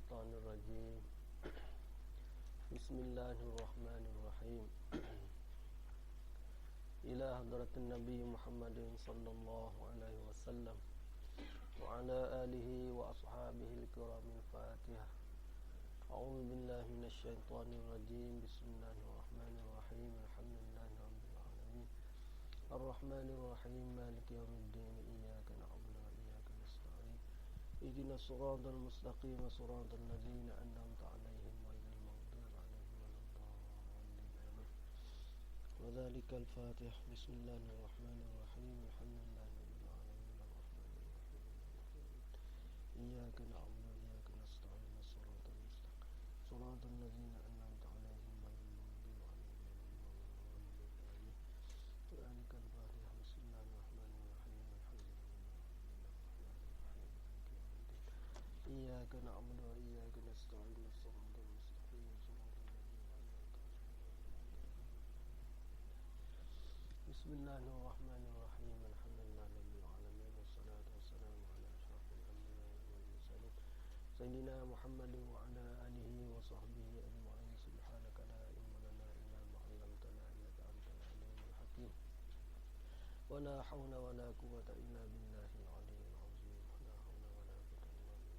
الشيطان الرجيم. بسم الله الرحمن الرحيم. إلى حضرة النبي محمد صلى الله عليه وسلم وعلى آله وأصحابه الكرام الفاتحة. أعوذ بالله من الشيطان الرجيم. بسم الله الرحمن الرحيم. الحمد لله رب العالمين الرحمن الرحيم مالك يوم الدين إياك نعبد وإياك نستعين اهدنا الصراط المستقيم صراط الذين أنعمت عليهم غير المغضوب عليهم ولا الضالين آمين. وذلك الفاتح. بسم الله الرحمن الرحيم. الحمد لله رب العالمين الرحمن الرحيم إياك نعبد وإياك نستعين الصراط المستقيم صراط الذين أنعمت عليهم غير المغضوب عليهم ولا الضالين آمين. وذلك الفاتح. بسم الله الرحمن الرحيم. الحمد لله إياك نعبد وإياك نستعين الصراط المستقيم صراط الذين أنعمت عليهم. بسم الله الرحمن الرحيم. الحمد لله رب العالمين والصلاة والسلام على أشرف الأنبياء والمرسلين سيدنا محمد وعلى آله وصحبه أجمعين. سبحانك لا علم لنا إلا ما علمتنا إنك أنت العليم الحكيم. ولا حول ولا قوة إلا بالله العلي العظيم. ولا حول ولا قوة إلا بالله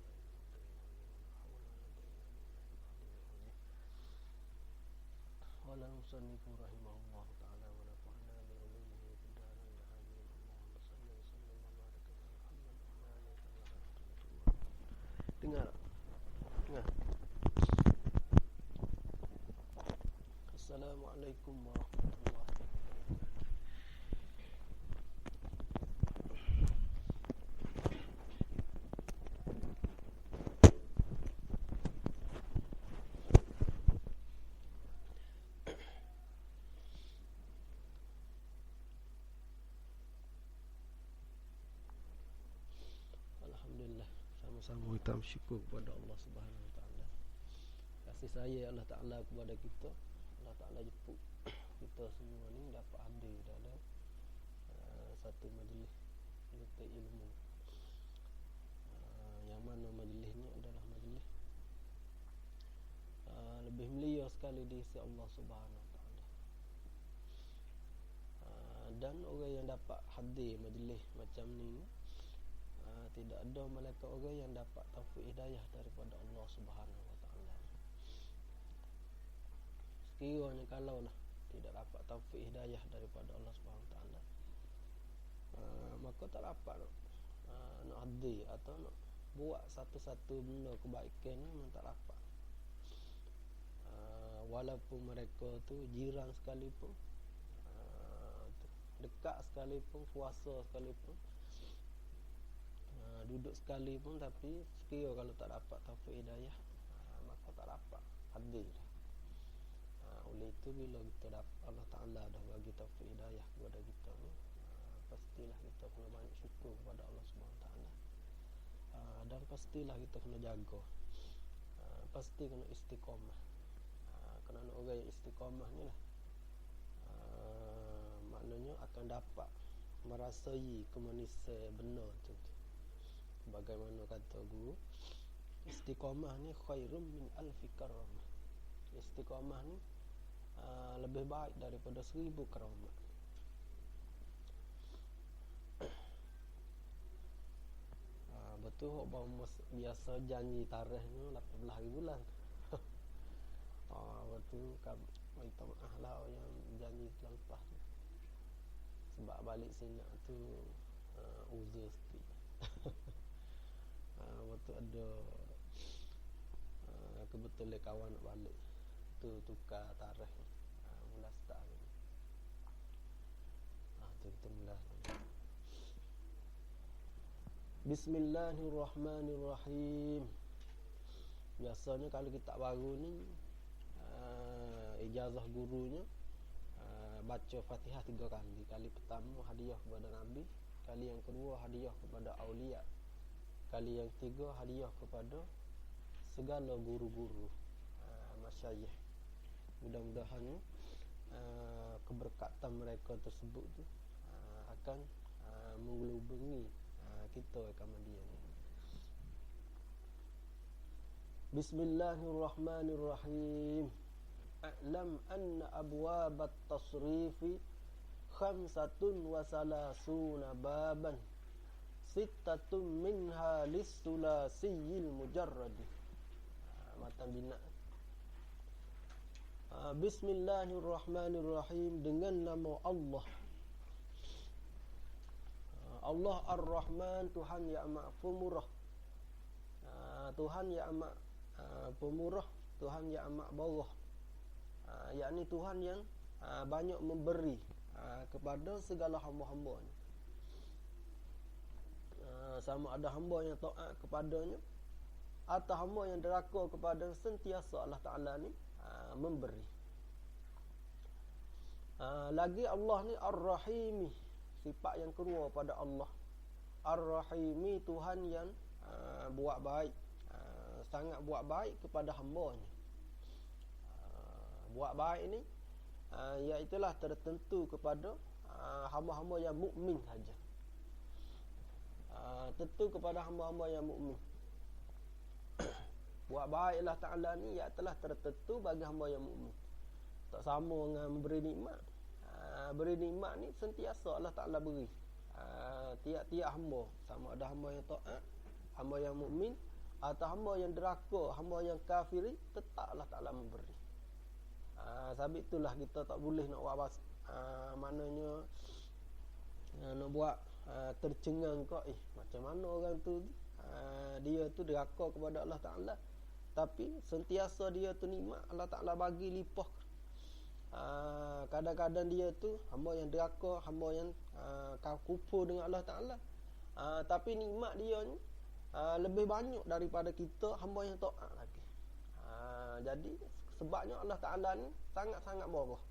قال المصنف رحمه الله تعالى ونفعنا بعلومه في الدارين آمين. اللهم صل وسلم وبارك على محمد وعلى آله وصحبه. Dengar. Assalamualaikum warahmatullahi wabarakatuh. Alhamdulillah, sama-sama kita bersyukur kepada Allah Subhanahu Wa Taala. Kasih sayang Allah Taala kepada kita. Allah Taala jemput kita semua ni dapat hadir dalam satu majlis menuntut ilmu. Yang mana majlisnya adalah majlis lebih mulia sekali di sisi Allah Subhanahu Wa Taala. Dan orang yang dapat hadir majlis macam ni tidak ada malaikat orang yang dapat taufik hidayah daripada Allah Subhanahu Wa Taala. Sekiranya kalau lah tidak dapat taufik hidayah daripada Allah Subhanahu Wa Taala, maka tak dapat nak hadir atau nak buat satu-satu benda kebaikan ni memang tak dapat. Walaupun mereka tu jiran sekalipun, dekat sekalipun, puasa sekalipun, duduk sekali pun, tapi sekiranya kalau tak dapat taufik hidayah, maka tak dapat hadir. Oleh itu bila kita dapat, Allah Ta'ala dah bagi taufik hidayah kepada kita ni, pastilah kita kena banyak syukur kepada Allah Subhanahu Wa Ta'ala. Dan pastilah kita kena jaga, pasti kena istiqamah. Kerana orang yang istiqamah ni lah, maknanya akan dapat merasai kemanisan benar tu. Bagaimana kata guru, istiqamah ni khairum min alfi karamah. Istiqamah ni lebih baik daripada 1000 karamat. Betul bahawa biasa janji tarikhnya 18 hari bulan. Betul kan, minta maaf lah yang janji terlepas tu. Sebab balik sini tu uzur sikit. Waktu ada kebetulan kawan nak balik tu tukar tarikh mula start ni. Tu kita mula. Bismillahirrahmanirrahim. Biasanya kalau kita baru ni ijazah gurunya baca Fatihah 3 kali. Kali pertama hadiah kepada Nabi, kali yang kedua hadiah kepada aulia, kali yang ketiga hadiah kepada segala guru-guru, masyayikh. Mudah-mudahan keberkatan mereka tersebut tu akan mengelubungi kita Ahmadiyah ni. Bismillahirrahmanirrahim. A'lam anna abwabat tasrifi khamsatun wa salasuna baban sittatun minha lis-sulasiyil mujarradi. Matan bina. Bismillahirrahmanirrahim, dengan nama Allah. Allah Ar-Rahman, Tuhan yang amat pemurah. Tuhan yang amat pemurah, Tuhan yang amat barah. Yakni Tuhan yang banyak memberi kepada segala hamba-hambanya. Sama ada hamba yang taat kepadanya atau hamba yang deraka kepada, sentiasa Allah Ta'ala ni memberi. Lagi Allah ni Ar-Rahimi, sifat yang kedua pada Allah. Ar-Rahimi, Tuhan yang buat baik, sangat buat baik kepada hambanya. Buat baik ni iaitulah tertentu kepada hamba-hamba yang mukmin saja. Tentu kepada hamba-hamba yang mukmin. Buat baik Allah Ta'ala ni ialah tertentu bagi hamba yang mukmin. Tak sama dengan memberi nikmat. Beri nikmat ni sentiasa Allah Ta'ala beri. Tiap-tiap hamba, sama ada hamba yang taat, hamba yang mukmin, atau hamba yang deraka, hamba yang kafiri, tetap Allah Ta'ala memberi. Sebab itulah kita tak boleh nak buat maknanya nak buat tercengang kau, macam mana orang tu dia tu deraka kepada Allah Ta'ala, tapi sentiasa dia tu nikmat Allah Ta'ala bagi limpah. Kadang-kadang dia tu hamba yang deraka, hamba yang kufur dengan Allah Ta'ala, tapi nikmat dia ni lebih banyak daripada kita hamba yang taat lagi. Jadi sebabnya Allah Ta'ala ni sangat-sangat murah.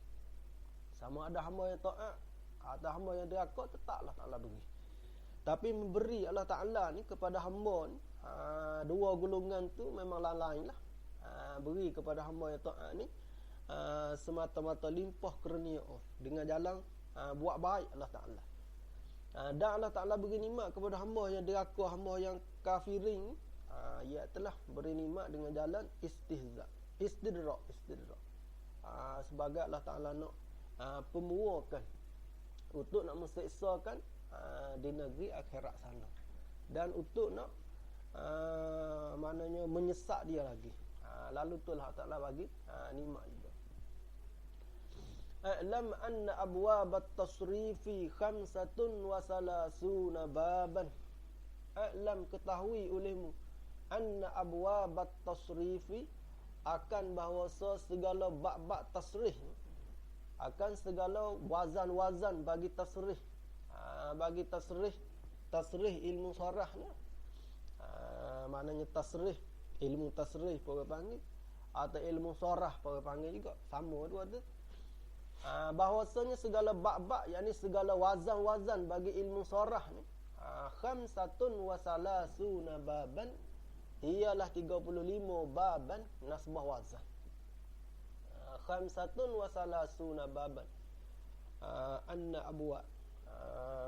Sama ada hamba yang taat atau hamba yang deraka, tetap Allah Ta'ala beri. Tapi memberi Allah Ta'ala ni kepada hamba ni, dua golongan tu memang lain-lain lah. Beri kepada hamba yang taat ni semata-mata limpah kurnia dengan jalan buat baik Allah Ta'ala. Dan Allah Ta'ala beri nikmat kepada hamba yang deraka, hamba yang kafirin, ia telah beri nikmat dengan jalan istidrak. Sebagai Allah Ta'ala nak pemurakan, untuk nak menseksakan di negeri akhirat sana, dan untuk nak maknanya menyesak dia lagi. Lalu tu Allah Ta'ala bagi nikmat juga. A'lam anna abwabat tasrifi khamsatun wa salasuna baban. A'lam, ketahui olehmu, anna abwabat tasrifi, akan bahawasa segala bab-bab tasrih, akan segala wazan-wazan bagi tasrih. Bagi tasrih ilmu sarah ni, maknanya tasrih, ilmu tasrih pun panggil, atau ilmu sarah pun panggil juga, sama dua tu. Bahawasanya segala bab-bab, yakni segala wazan-wazan bagi ilmu sarah ni, khamsatun wa salasuna baban, ialah 35 baban nasbah wazan. Khamsatun wa salasuna baban. Anna abwa,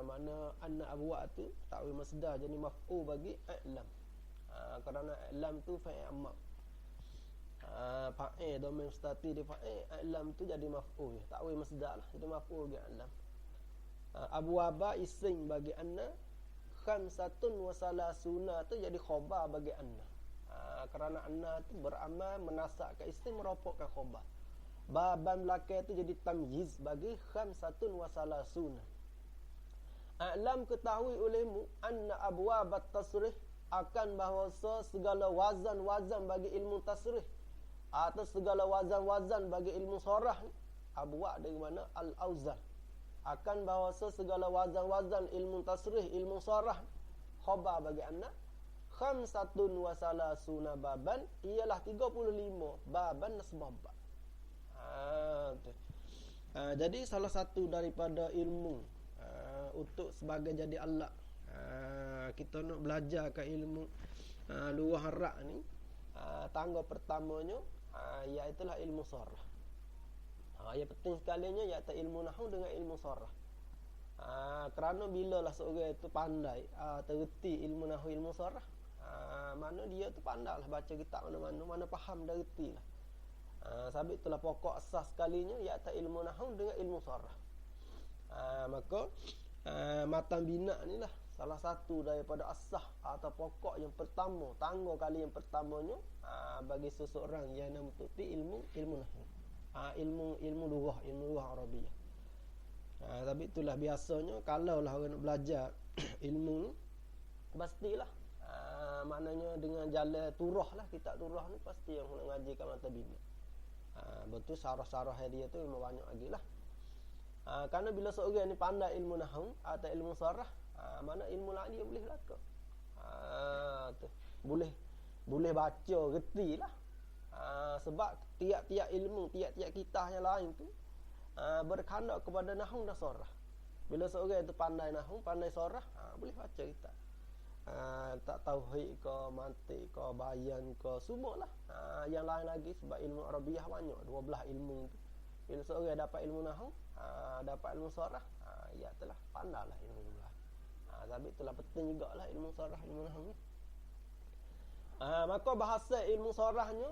mana anna abwa tu takwil masdar, jadi maf'ul bagi a'lam. Kerana a'lam tu fa'il amma. Fa'il dhamir mustati di fa'il, a'lam tu jadi maf'ul, takwil masdar lah, jadi maf'ul bagi a'lam. Abwaba isim bagi anna, khamsatun wa salasuna tu jadi khabar bagi anna. Kerana anna tu beramal menasabkan isim, meropokkan khabar. Baban belakang tu jadi tamyiz bagi khamsatun wa salasuna. A'lam, ketahui olehmu, anna abwabat tasrih, akan bahawasa segala wazan-wazan bagi ilmu tasrih, atau segala wazan-wazan bagi ilmu sarah ni, abwab dari mana? Al-auzan. Akan bahawasa segala wazan-wazan ilmu tasrih, ilmu sarah, khabar bagi anna, khamsatun wa salasuna baban, ialah 35 baban nasbah bab. Jadi salah satu daripada ilmu untuk sebagai jadi alat kita nak belajar ke ilmu luar harap ni, tangga pertamanya iaitulah ilmu sarah. Yang penting sekalinya iaitu ilmu nahwu dengan ilmu sarah. Kerana bila lah seorang itu pandai tererti ilmu nahwu, ilmu sarah, Mana dia tu pandai lah baca kitab mana-mana, mana faham dah reti lah. Sabit itulah pokok asas sekalinya iaitu ilmu nahwu dengan ilmu sarah. Maka matan bina ni lah salah satu daripada asas atau pokok yang pertama, tangga kali yang pertamanya bagi seseorang yang nak mengikuti ilmu nahwu. Ilmu lughah Arabiah. Tapi itulah biasanya kalau lah orang nak belajar ilmu ni pastilah maknanya dengan jalan turah lah, kitab turah ni pasti yang nak ngaji kat mata bina. Betul sarah-sarah dia tu memang banyak lagi lah. Kerana bila seorang ni pandai ilmu nahwu atau ilmu sarah, mana ilmu lain dia boleh belaka. Tu boleh baca reti lah. Sebab tiap-tiap ilmu, tiap-tiap kitab yang lain tu berkandak kepada nahwu dan sarah. Bila seorang tu pandai nahwu, pandai sarah, boleh baca kitab. Tak tauhid ke, mantik ke, bayan ke, semualah. Yang lain lagi sebab ilmu Arabiah banyak, 12 ilmu tu. Bila seorang dapat ilmu nahwu, dapat ilmu sarah, ya telah pandailah ilmu lain. Tapi itulah penting jugalah ilmu sarah, ilmu nahwu ni. Maka bahasa ilmu sarahnya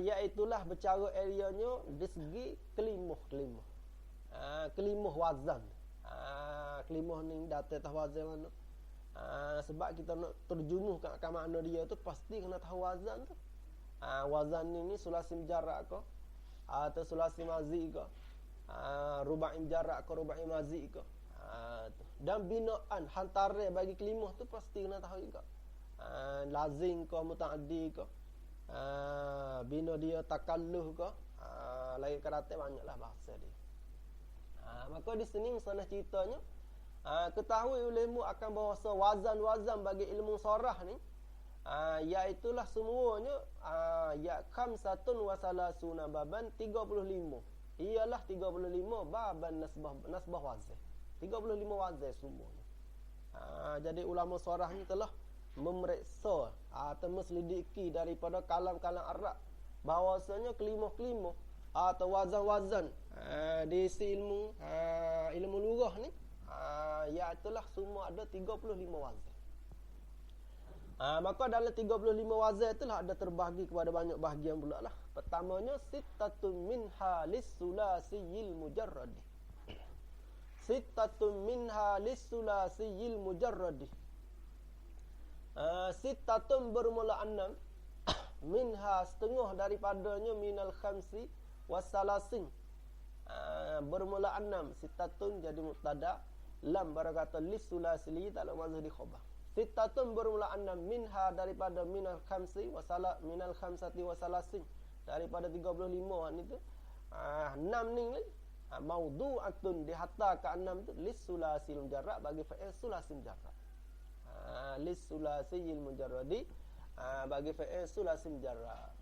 iaitulah bercara areanya di segi kelimuh. Kelimuh wazan. Kelimuh ni data tahu wazan mana. Sebab kita nak terjumuhkan akan makna dia tu pasti kena tahu wazan tu. Wazan ni sulasi mujarrad ke atau sulasi mazi ke, rubai mujarrad ke, rubai mazi ke. Dan binaan hantaran bagi kelimuh tu pasti kena tahu juga. Lazim ke, mutaaddi ke, bina dia takalluh ke, lain karate banyaklah bahasa dia. Maka di sini misalnya ceritanya ketahui ulemu akan bahasa wazan-wazan bagi ilmu sarah ni iaitulah semuanya ya khamsatun wa salasuna baban 35. Ialah 35 baban nasbah wazan. 35 wazan semuanya. Jadi ulama sarah ni telah memeriksa atau menselidiki daripada kalam-kalam Arab bahawasanya kelimah-kelimah atau wazan-wazan di ilmu lughah ni iaitulah semua ada 35 wazan. Maka dalam 35 wazan itulah ada terbahagi kepada banyak bahagian pula lah. Pertamanya sittatun minha lis-sulasiyil mujarrad. Sittatun minha lis-sulasiyil mujarrad. Sittatun bermula 6 minha setengah daripadanya minal khamsi wasalasin. Bermula 6 sittatun jadi mubtada, lam barakata lis-sulasili tak ada mazhar di khabar. Sittatun bermula 6 minha daripada minal khamsi minal khamsati wasalasin, daripada 35 ni tu 6 ni maudu'atun dihattakan 6 tu lis-sulasil mujarrad bagi fa'il sulasil mujarrad. Lis-sulasil mujarradi bagi fa'il sulasil mujarrad.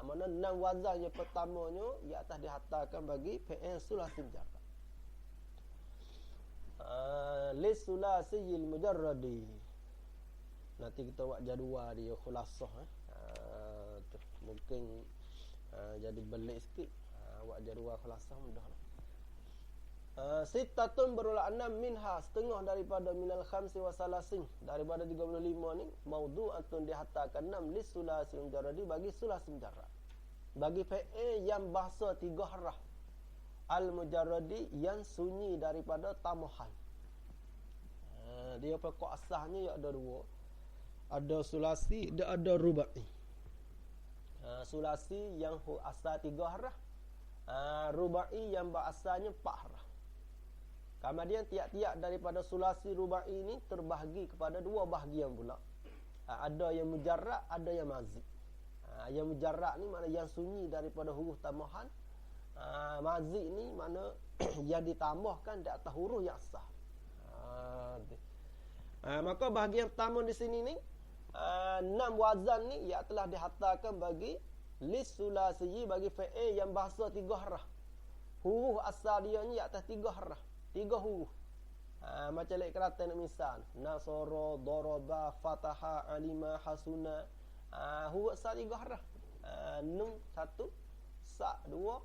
Mana 6 wazan yang pertamanya di atas dihattakan bagi fa'il sulasil mujarrad. Lis-sulasil mujarradi. Nanti kita buat jadual dia khulasah mungkin jadi belik sikit. Buat jadual khulasah mudahlah. Sittatun berulah 6 minha setengah daripada minal khamsi wa salasin, daripada 35 ni maudu'atun dihattakan 6 lis-sulasil mujarradi bagi sulasil mujarrad, bagi fa'il yang bahasa 3 harah al-mujarradi yang sunyi daripada tambahan. Dia pokok asasnya ada 2. Ada sulasi, ada rubai. Sulasi yang asal 3 harah, rubai yang berasalnya 4 harah. Kemudian tiap-tiap daripada sulasi rubai ini terbahagi kepada 2 bahagian pula. Ada yang mujarrad, ada yang mazi. Yang mujarrad ni mana yang sunyi daripada huruf tambahan. Mazi ni mana yang ditambahkan di atas huruf yang asal. Maka bahagian pertama di sini ni 6 wazan ni ia telah dihattakan bagi lis-sulasi bagi fa'il yang bahasa 3 harah. Huruf asal dia ni atas 3 harah. 3 huruf. Macam lek kerata nak misal nasara, daraba, fataha, alima, hasuna. Huruf asal 3 harah. Nun 1, sa 2,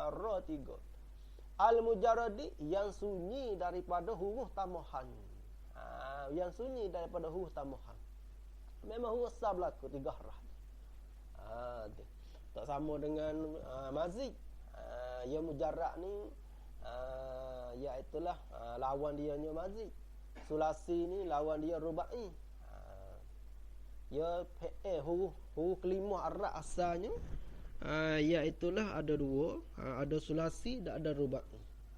ra 3. Al-mujarradi yang sunyi daripada huruf tambahan. Yang sunyi daripada huruf tambahan. Memang huruf sa berlaku 3 harah. Tu. Tak sama dengan mazid. Ya mujarrad ni iaitulah lawan dia nya mazid. Sulasi ni lawan dia rubai. Ya huruf kelima arab asalnya iaitulah ada dua, ada sulasi dan ada rubai.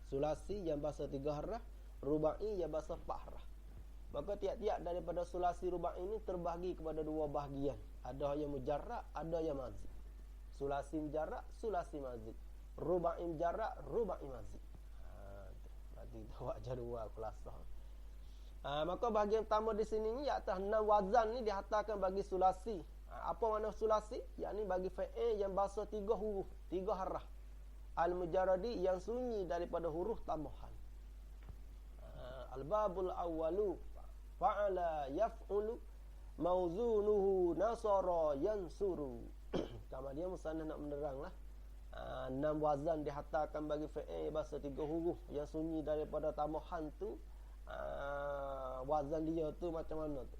Sulasi yang bahasa 3 harah, rubai yang bahasa 4 harah. Maka tiap-tiap daripada sulasi rubai ini terbahagi kepada dua bahagian. Ada yang mujarrad, ada yang mazid. Sulasi mujarrad, sulasi mazid. Rubai mujarrad, rubai mazid. Berarti kita buat jadual kulasah. Maka bahagian pertama di sini ni atas 6 wazan ni dihantarkan bagi sulasi. Apa makna sulasi? Yakni bagi fi'il yang bahasa 3 huruf, 3 harah. Al-mujarradi yang sunyi daripada huruf tambahan. Al-babul awwalu fa'ala yaf'ulu mauzunuhu nasara yansuru. Kamar dia musannaf nak meneranglah. 6 wazan dihantarkan bagi fi'il bahasa 3 huruf yang sunyi daripada tambahan tu. Wazan dia tu macam mana tu?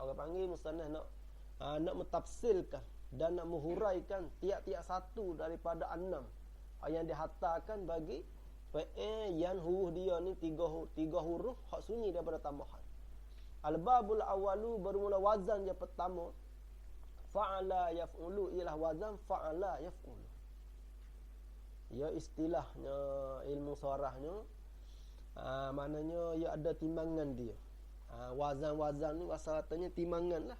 Orang panggil musannaf nak mentafsirkan dan nak menghuraikan tiap-tiap satu daripada 6 yang dihantarkan bagi fi'il yang huruf dia ni 3 huruf hak sunyi daripada tambahan. Al-babul awwalu bermula wazan yang pertama fa'ala yaf'ulu ialah wazan fa'ala yaf'ulu. Ya istilahnya ilmu sarahnya maknanya ia ada timbangan dia. Wazan-wazan ni asalnya timbangan lah.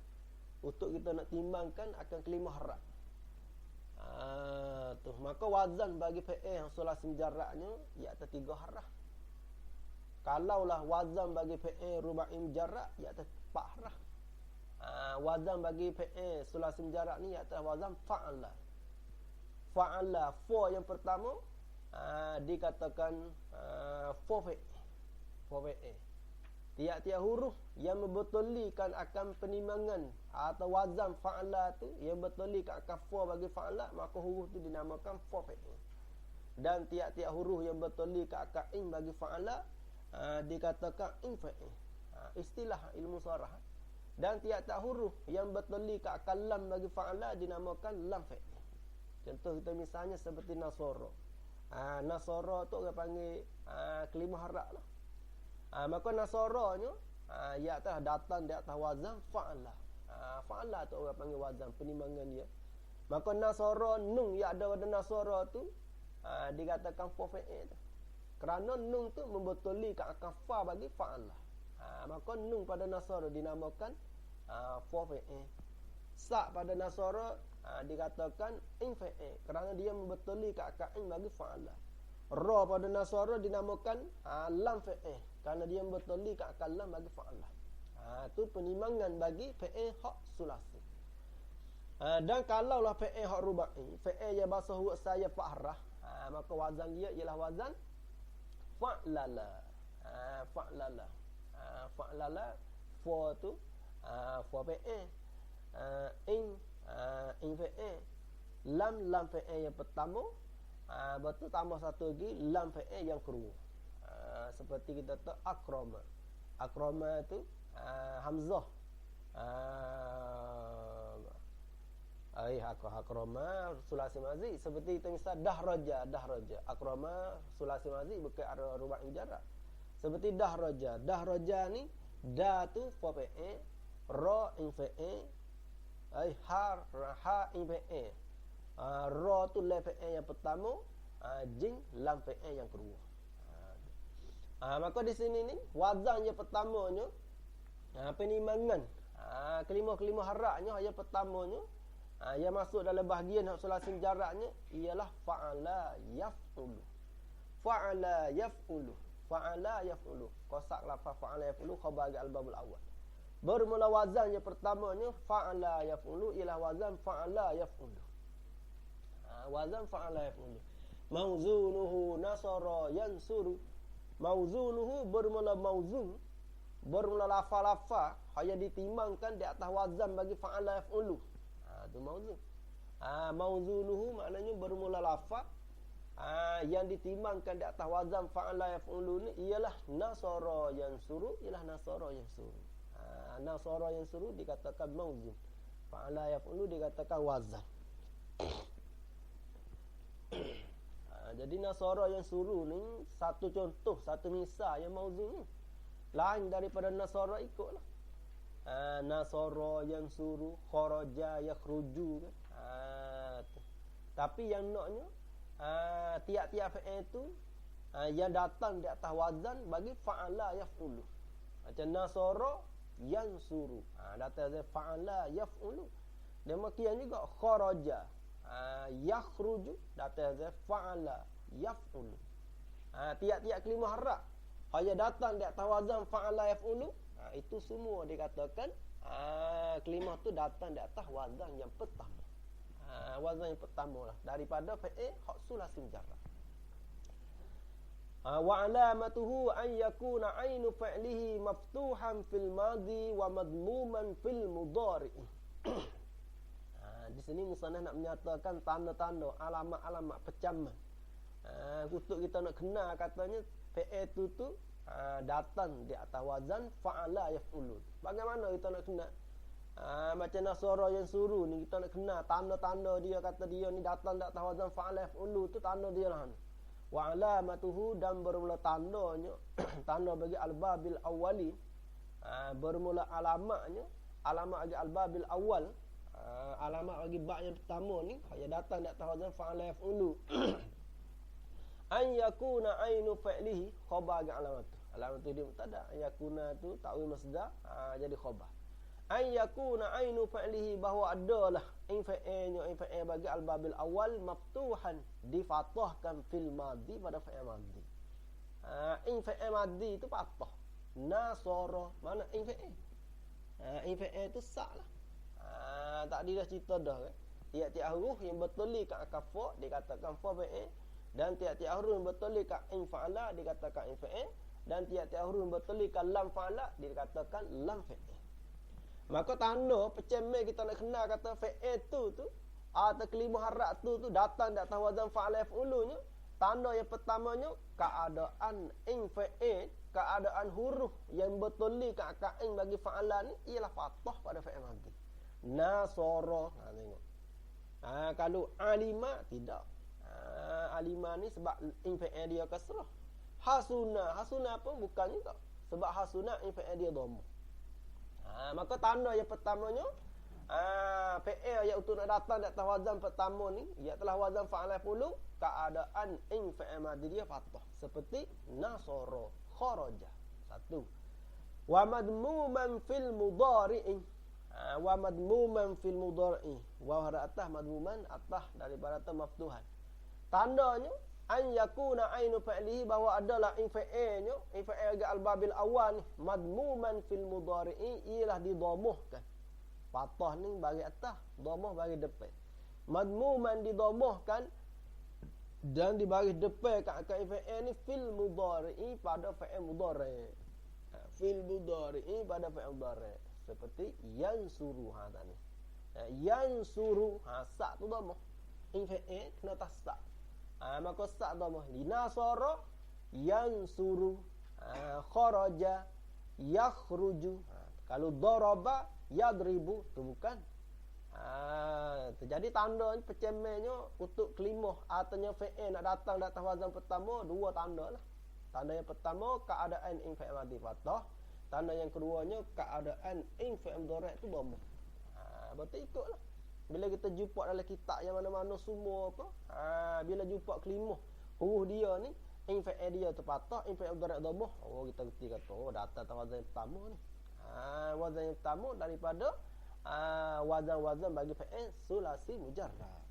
Untuk kita nak timbangkan akan kelima harap. Maka wazan bagi fi'il yang sulasi mujarradnya ia atas 3 harah. Kalaulah wazan bagi fi'il rubai mujarrad ia atas 4 harah. Wazan bagi fi'il sulasi mujarrad ni ia atas wazan fa'ala. Fa'ala fa yang pertama dikatakan fa fi'il. Tiap-tiap huruf yang membetulkan akan penimbangan atau wazan fa'ala tu yang betulkan akan fa bagi fa'ala, maka huruf tu dinamakan fa fi'il. Dan tiap-tiap huruf yang betulkan akan in bagi fa'ala dikatakan in fi'il. Istilah ilmu sarah. Dan tiap-tiap huruf yang betulkan akan lam bagi fa'ala dinamakan lam fi'il. Contoh kita misalnya seperti nasara. Nasara tu orang panggil kelima harap lah. Maka nasaranya ia atas datang di atas wazan fa'ala. Fa'ala tu orang panggil wazan penimbangan dia. Maka nasara nun yang ada pada nasara tu dikatakan fa fi'il tu. Kerana nun tu membetulkan akan fa bagi fa'ala. Maka nun pada nasara dinamakan fa fi'il. Sa pada nasara dikatakan in fi'il kerana dia membetulkan akan in bagi fa'ala. Ra pada nasara dinamakan lam fi'il kerana dia membetulkan akan lam bagi fa'ala. Tu penimbangan bagi fi'il hak sulasi. Dan kalaulah fi'il hak rubai, fi'il yang bahasa huruf saya fa'rah, maka wazan dia ialah wazan fa'lala. Fa'lala. Fa'lala fa tu fa fi'il. In fi'il. Lam fi'il yang pertama. Betul tambah satu lagi lam fi'il yang kedua. Seperti kita tahu akrama. Akrama tu hamzah. Akrama sulasi mazid. Seperti kita misal dahraja. Akrama sulasi mazid bukan ada rubai mujarrad. Seperti dahraja. Dahraja ni da tu fa fi'il, ra in fi'il, ha in fi'il. Ra tu lam fi'il yang pertama, jin lam fi'il yang kedua. Maka di sini ni wazan yang pertamanya penimbangan kelima-kelima haraknya yang pertamanya yang masuk dalam bahagian hak sulasi mujarradnya ialah fa'ala yaf'ulu. Fa'ala yaf'ulu. Fa'ala yaf'ulu. Qasak lafaz fa'ala yaf'ulu khabar al-babul awal. Bermula wazan yang pertamanya fa'ala yaf'ulu ialah wazan fa'ala yaf'ulu. Wazan fa'ala yaf'ulu. Mauzunuhu nasara yansuru. Mauzunuhu bermula mauzun, bermula lafaz-lafaz yang ditimbangkan di atas wazan bagi fa'ala yaf'ulu. Tu mauzun. Mauzunuhu maknanya bermula lafaz yang ditimbangkan di atas wazan fa'ala yaf'ulu ni ialah nasara yansuru, ialah nasara yansuru. Nasara yang suruh dikatakan mauzun. Fa'ala yaf'ulu dikatakan wazan. Jadi nasara yang suruh ni satu contoh, satu misal yang mauzun ni. Lain daripada nasara ikutlah. Nasara yang suruh kharaja yakhruju kan. Tapi yang naknya tiap-tiap fi'il tu yang datang di atas wazan bagi fa'ala yaf'ulu. Macam nasara yang suruh. Datang dari fa'ala yaf'ulu. Demikian juga kharaja yakhruju datang dari fa'ala yaf'ulu. Tiap-tiap kalimah harap hanya datang di atas wazan fa'ala yaf'ulu, itu semua dikatakan kalimah tu datang di atas wazan yang pertama. Wazan yang pertama lah daripada fi'il hak sulasi mujarrad. Wa alamatuhu an yakuna ainu fi'lihi maftuhan fil madhi wa madmuman fil mudhari'. Di sini musannaf nak menyatakan tanda-tanda, alamat-alamat pecaman. Untuk kita nak kenal katanya fi'il tu datang di atas wazan fa'ala yaf'ulu. Bagaimana kita nak kenal? Macam nasara yang suruh ni, kita nak kenal tanda-tanda dia, kata dia ni datang di atas wazan fa'ala yaf'ulu tu tanda dia lah. Wa alamatuhu, dan bermula tandanya tanda bagi al-babil awwali, bermula alamatnya, alamat bagi al-babil awal, alamat bagi bab yang pertama ni yang datang di atas wazan fa'ala yaf'ulu. An yakuna ainu fi'lihi khabar bagi alamat tu. Alamat tu dia mubtada, yakuna tu ta'wil masdar, jadi khabar. An yakuna ainu fi'lihi, bahawa adalah fi'ilnya fi'il bagi al-babil awal maftuhan, difathahkan fil madhi, pada fi'il madhi. Fi'il madhi tu fathah. Nasara mana fi'il? Fi'il tu sak lah. Tadi dah cerita dah kan. Tiap-tiap huruf yang bertolak kat akal fa dikatakan fa fi'il, dan tiap-tiap huruf yang bertolak kat fa'ala dikatakan fi'il, dan tiap-tiap huruf yang bertolak kat lam fa'ala dikatakan lam fi'il. Maka tanda pecemel kita nak kenal kata fi'il tu atau kalimah harap tu datang di atas wazan fa'ala yaf'ulunya. Tanda yang pertamanya keadaan fi'il, keadaan huruf yang bertolak kat akal bagi fa'ala ni ialah fathah pada fi'il madhi. Nasara, tengok. Kalau alima tidak. Alima ni sebab fi'il dia kasrah. Hasuna pun bukan juga, sebab hasuna fi'il dia dhammah. Maka tanda yang pertamanya fi'il yang untuk nak datang di atas wazan pertama ni, ia telah wazan fa'ala yaf'ulu, keadaan fi'il madhi dia fathah, seperti nasara, kharaja. Satu. Wa madmuman fil mudhari'i. Wa madmuman fil mudhari'i. Wa hara atas madmuman, atas daripada atas maftuhan. Tandanya an yakuna ainu fi'lihi, bahawa adalah fi'ilnya fi'il al-babil awal ni madmuman fil mudhari'i, ialah didhammahkan. Fathah ni bagi atas, dhammah bagi depan. Madmuman didhammahkan dan dibagi depan kat fi'il ni fil mudhari'i, pada fi'il mudhari'. Fil mudhari'i pada fi'il mudhari', seperti yansuru tadi. Yansuru sak tu dhammah. Fi'il kena atas sak. Maka sak dhammah. Linasara yansuru, kharaja yakhruju. Kalau daraba yadribu, tu bukan. Terjadi tanda percemelnya untuk kalimah artinya fi'il nak datang di atas wazan pertama, dua tanda lah. Tanda yang pertama keadaan fi'il madhi fathah. Tanda yang keduanya keadaan fi'il mudhari' tu dhammah. Berarti ikutlah. Bila kita jumpa dalam kitab yang mana-mana semua apa, bila jumpa kalimah huruf dia ni fi'il dia tu fathah, fi'il mudhari' dhammah, kita reti kata datang atas wazan yang pertama ni. Wazan yang pertama daripada wazan-wazan bagi fi'il sulasi mujarrad.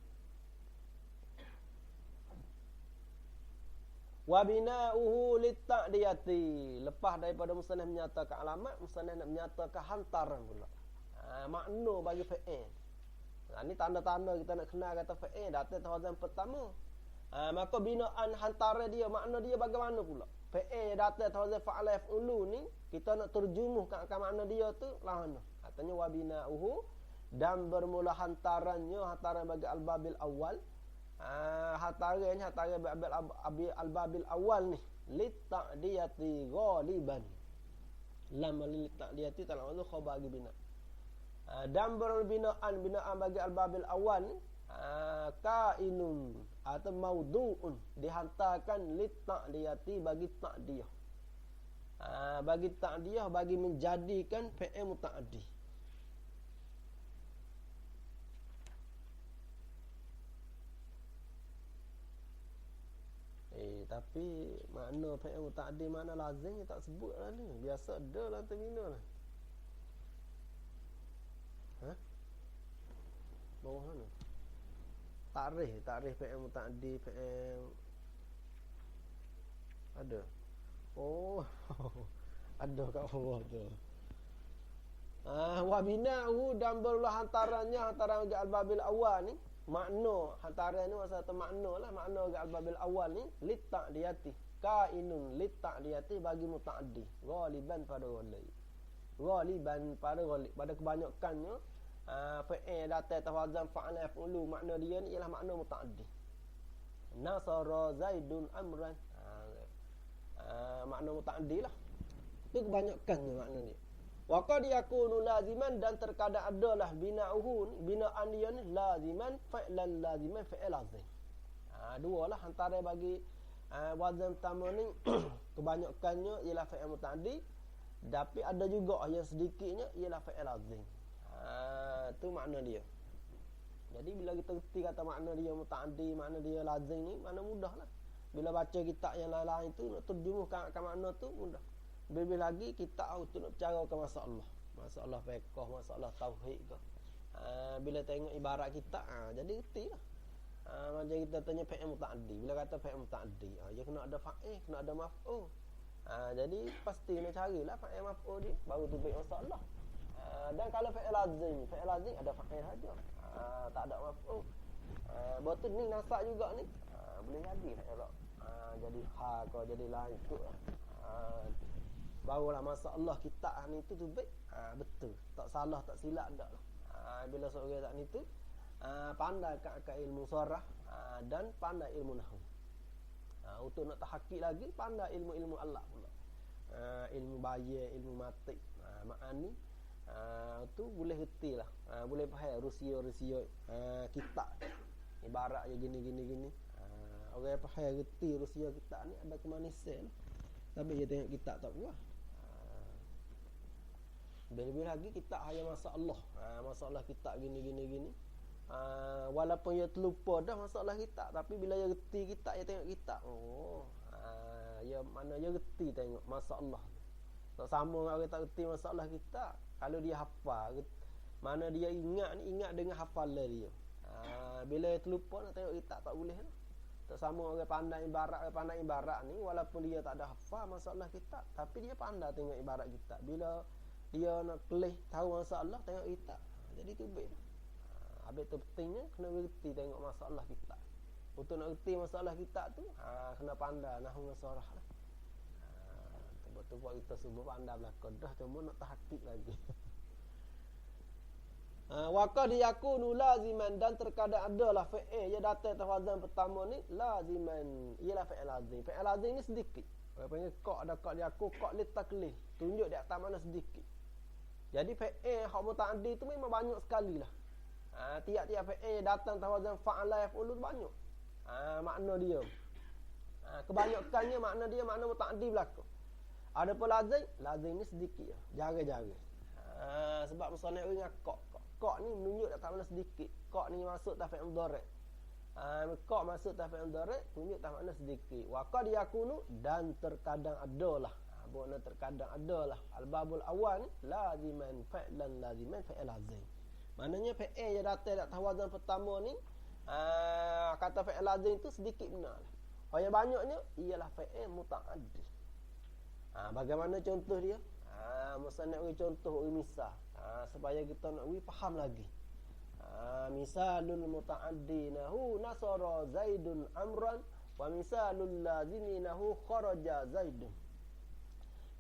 Wa bina'uhu lit-ta'diyati. Lepas daripada musannaf menyatakan alamat, musannaf nak menyatakan hantaran pula. Makna bagi fi'il. Ini tanda-tanda kita nak kenal kata fi'il datang atas wazan pertama. Maka binaan hantaran dia, makna dia bagaimana pula? Fi'il datang atas wazan fa'ala yaf'ulu ni, kita nak terjumuhkan makna dia tu lah mana? Katanya wa bina'uhu, dan bermula hantarannya, hantaran bagi al-babil awal. Hantaran al-babil awal ni lit-ta'diyati ghaliban. lam lil ta'diyati tal'an tu khabar bagi bina. Dan binaan bagi al-babil awal ni kainun atau maudu'un, dihantarkan lit ta'diyati bagi ta'diyah. Bagi ta'diyah, bagi menjadikan fi'il muta'addi. Tapi makna fi'il muta'addi makna lazim dia tak sebut lah ni. Biasa ada lah termina lah. Bawah mana? Takrif fi'il muta'addi, fi'il ada. Oh, ada kat bawah tu. Wa bina'u dan berulah hantarannya antara al-babil awal ni. Makna hantaran ni masa tu makna lah, makna al-babil awal ni lit ta'diyati, kainun lit ta'diyati bagi muta'addi, ghaliban pada ghalib, ghaliban pada ghalib, pada kebanyakannya fi'il datang tawazan fa'ala yaf'ulu, makna dia ni ialah makna muta'addi. Nasara zaidun amran, makna muta'addi lah, tu kebanyakannya makna dia. Wa qad yakunu laziman, dan terkadang adalah bina'uhu, binaan dia ni laziman, fi'lan laziman, fi'il lazim. Dua lah antara bagi wazan pertama ni kebanyakannya ialah fi'il muta'addi, tapi ada juga yang sedikitnya ialah fi'il lazim. Tu makna dia. Jadi bila kita reti kata makna dia muta'addi, makna dia lazim ni, makna mudah lah. Bila baca kitab yang lain-lain tu nak terjemahkan makna tu mudah. Lebih lagi kita untuk nak bercarakan masalah fiqh, masalah tauhid ke. Bila tengok ibarat kita, jadi reti lah. Macam kita tanya fi'il muta'addi, bila kata fi'il muta'addi, dia kena ada fa'il, kena ada maf'ul. Jadi pasti nak carilah fa'il maf'ul dia, baru tu baik masalah. Dan kalau fi'il lazim ada fa'il saja. Tak ada maf'ul. Betul ni nasab juga ni. Boleh jadi tak elok. Jadi ha ke jadi lain tu lah. Barulah masalah kita ni tu baik. Betul. Tak salah, tak silap dak lah. Bila seorang tak ni tu pandai kat ilmu sarah dan pandai ilmu nahwu. Untuk nak tahqiq lagi pandai ilmu-ilmu Allah pula. Ilmu bayan, ilmu matik, ma'ani. Tu boleh reti lah. Boleh faham rusia-rusia kitab. Ibarat je gini. Orang yang faham reti rusia kitab ni ada kemanisan lah. Tapi dia tengok kitab tak puas. Lebih lagi kita hanya masalah kitab gini. Walaupun dia terlupa dah masalah kitab, tapi bila dia reti kitab, dia tengok kitab. Ya mana dia reti tengok masalah. Tak sama orang tak reti masalah kitab. Kalau dia hafal, mana dia ingat dengan hafalan dia. Bila dia terlupa nak tengok kitab tak boleh lah. Tak sama orang pandai ibarat ni, walaupun dia tak ada hafal masalah kitab, tapi dia pandai tengok ibarat kitab. Bila dia nak kelih tahu masalah, tengok kitab. Jadi tu baik. Habis tu pentingnya kena reti tengok masalah kitab. Untuk nak reti masalah kitab tu, kena pandai nahwu dan sarah lah. Betul buat kita semua pandai belakang dah, cuma nak tahqiq lagi. Wa qad yakunu laziman, dan terkadang adalah fi'il yang datang tafazan pertama ni laziman, ialah fi'il lazim. Fi'il lazim ni sedikit. Orang panggil qa, ada qa dia aku qa li taklif, tunjuk di atas mana sedikit. Jadi fi'il hak muta'addi tu memang banyak sekali lah. Tiap-tiap fi'il datang tafazan fa'ala yaf'ulu banyak. Makna dia. Kebanyakannya makna dia makna muta'addi belaka. Ada pun lazim ni sedikit, jarang-jarang. Sebab musannaf ingat qa ni menunjuk tak mana sedikit. Qa ni masuk fi'il mudhari'. Qa masuk fi'il mudhari', tunjuk tak mana sedikit. Wa qad yakunu, dan terkadang adalah. Bukan terkadang adalah. Al-babul awal ni laziman fi'lan laziman fi'il lazim. Maknanya fi'il yang datang tak tawazan pertama ni, kata fi'il lazim tu sedikit benar lah. Yang banyaknya ialah fi'il muta'addi. Bagaimana contoh dia? Musannaf bagi contoh misal, supaya kita nak faham lagi. Misalul muta'addinahu nasara zaidun amran, wa misalul laziminahu kharaja zaidun.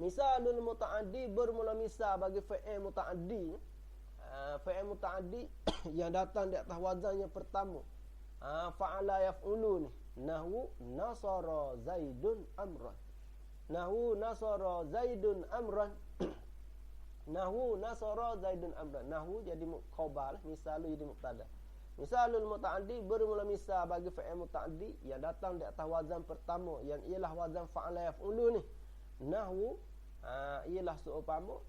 Misalul muta'addi, bermula misal bagi fi'il muta'addi. Fi'il muta'addi yang datang di atas wazan yang pertama, fa'ala yaf'ulu ni, nahwu nasara zaidun amran. Nahwu nasara zaidun amran. Nahwu nasara Zaidun amran. Nahwu jadi khabar, misal jadi mubtada. Misalul muta'addi bermula misal bagi fi'il muta'addi yang datang di atas wazan pertama yang ialah wazan fa'ala yaf'ulu ni. Nahwu ialah seumpama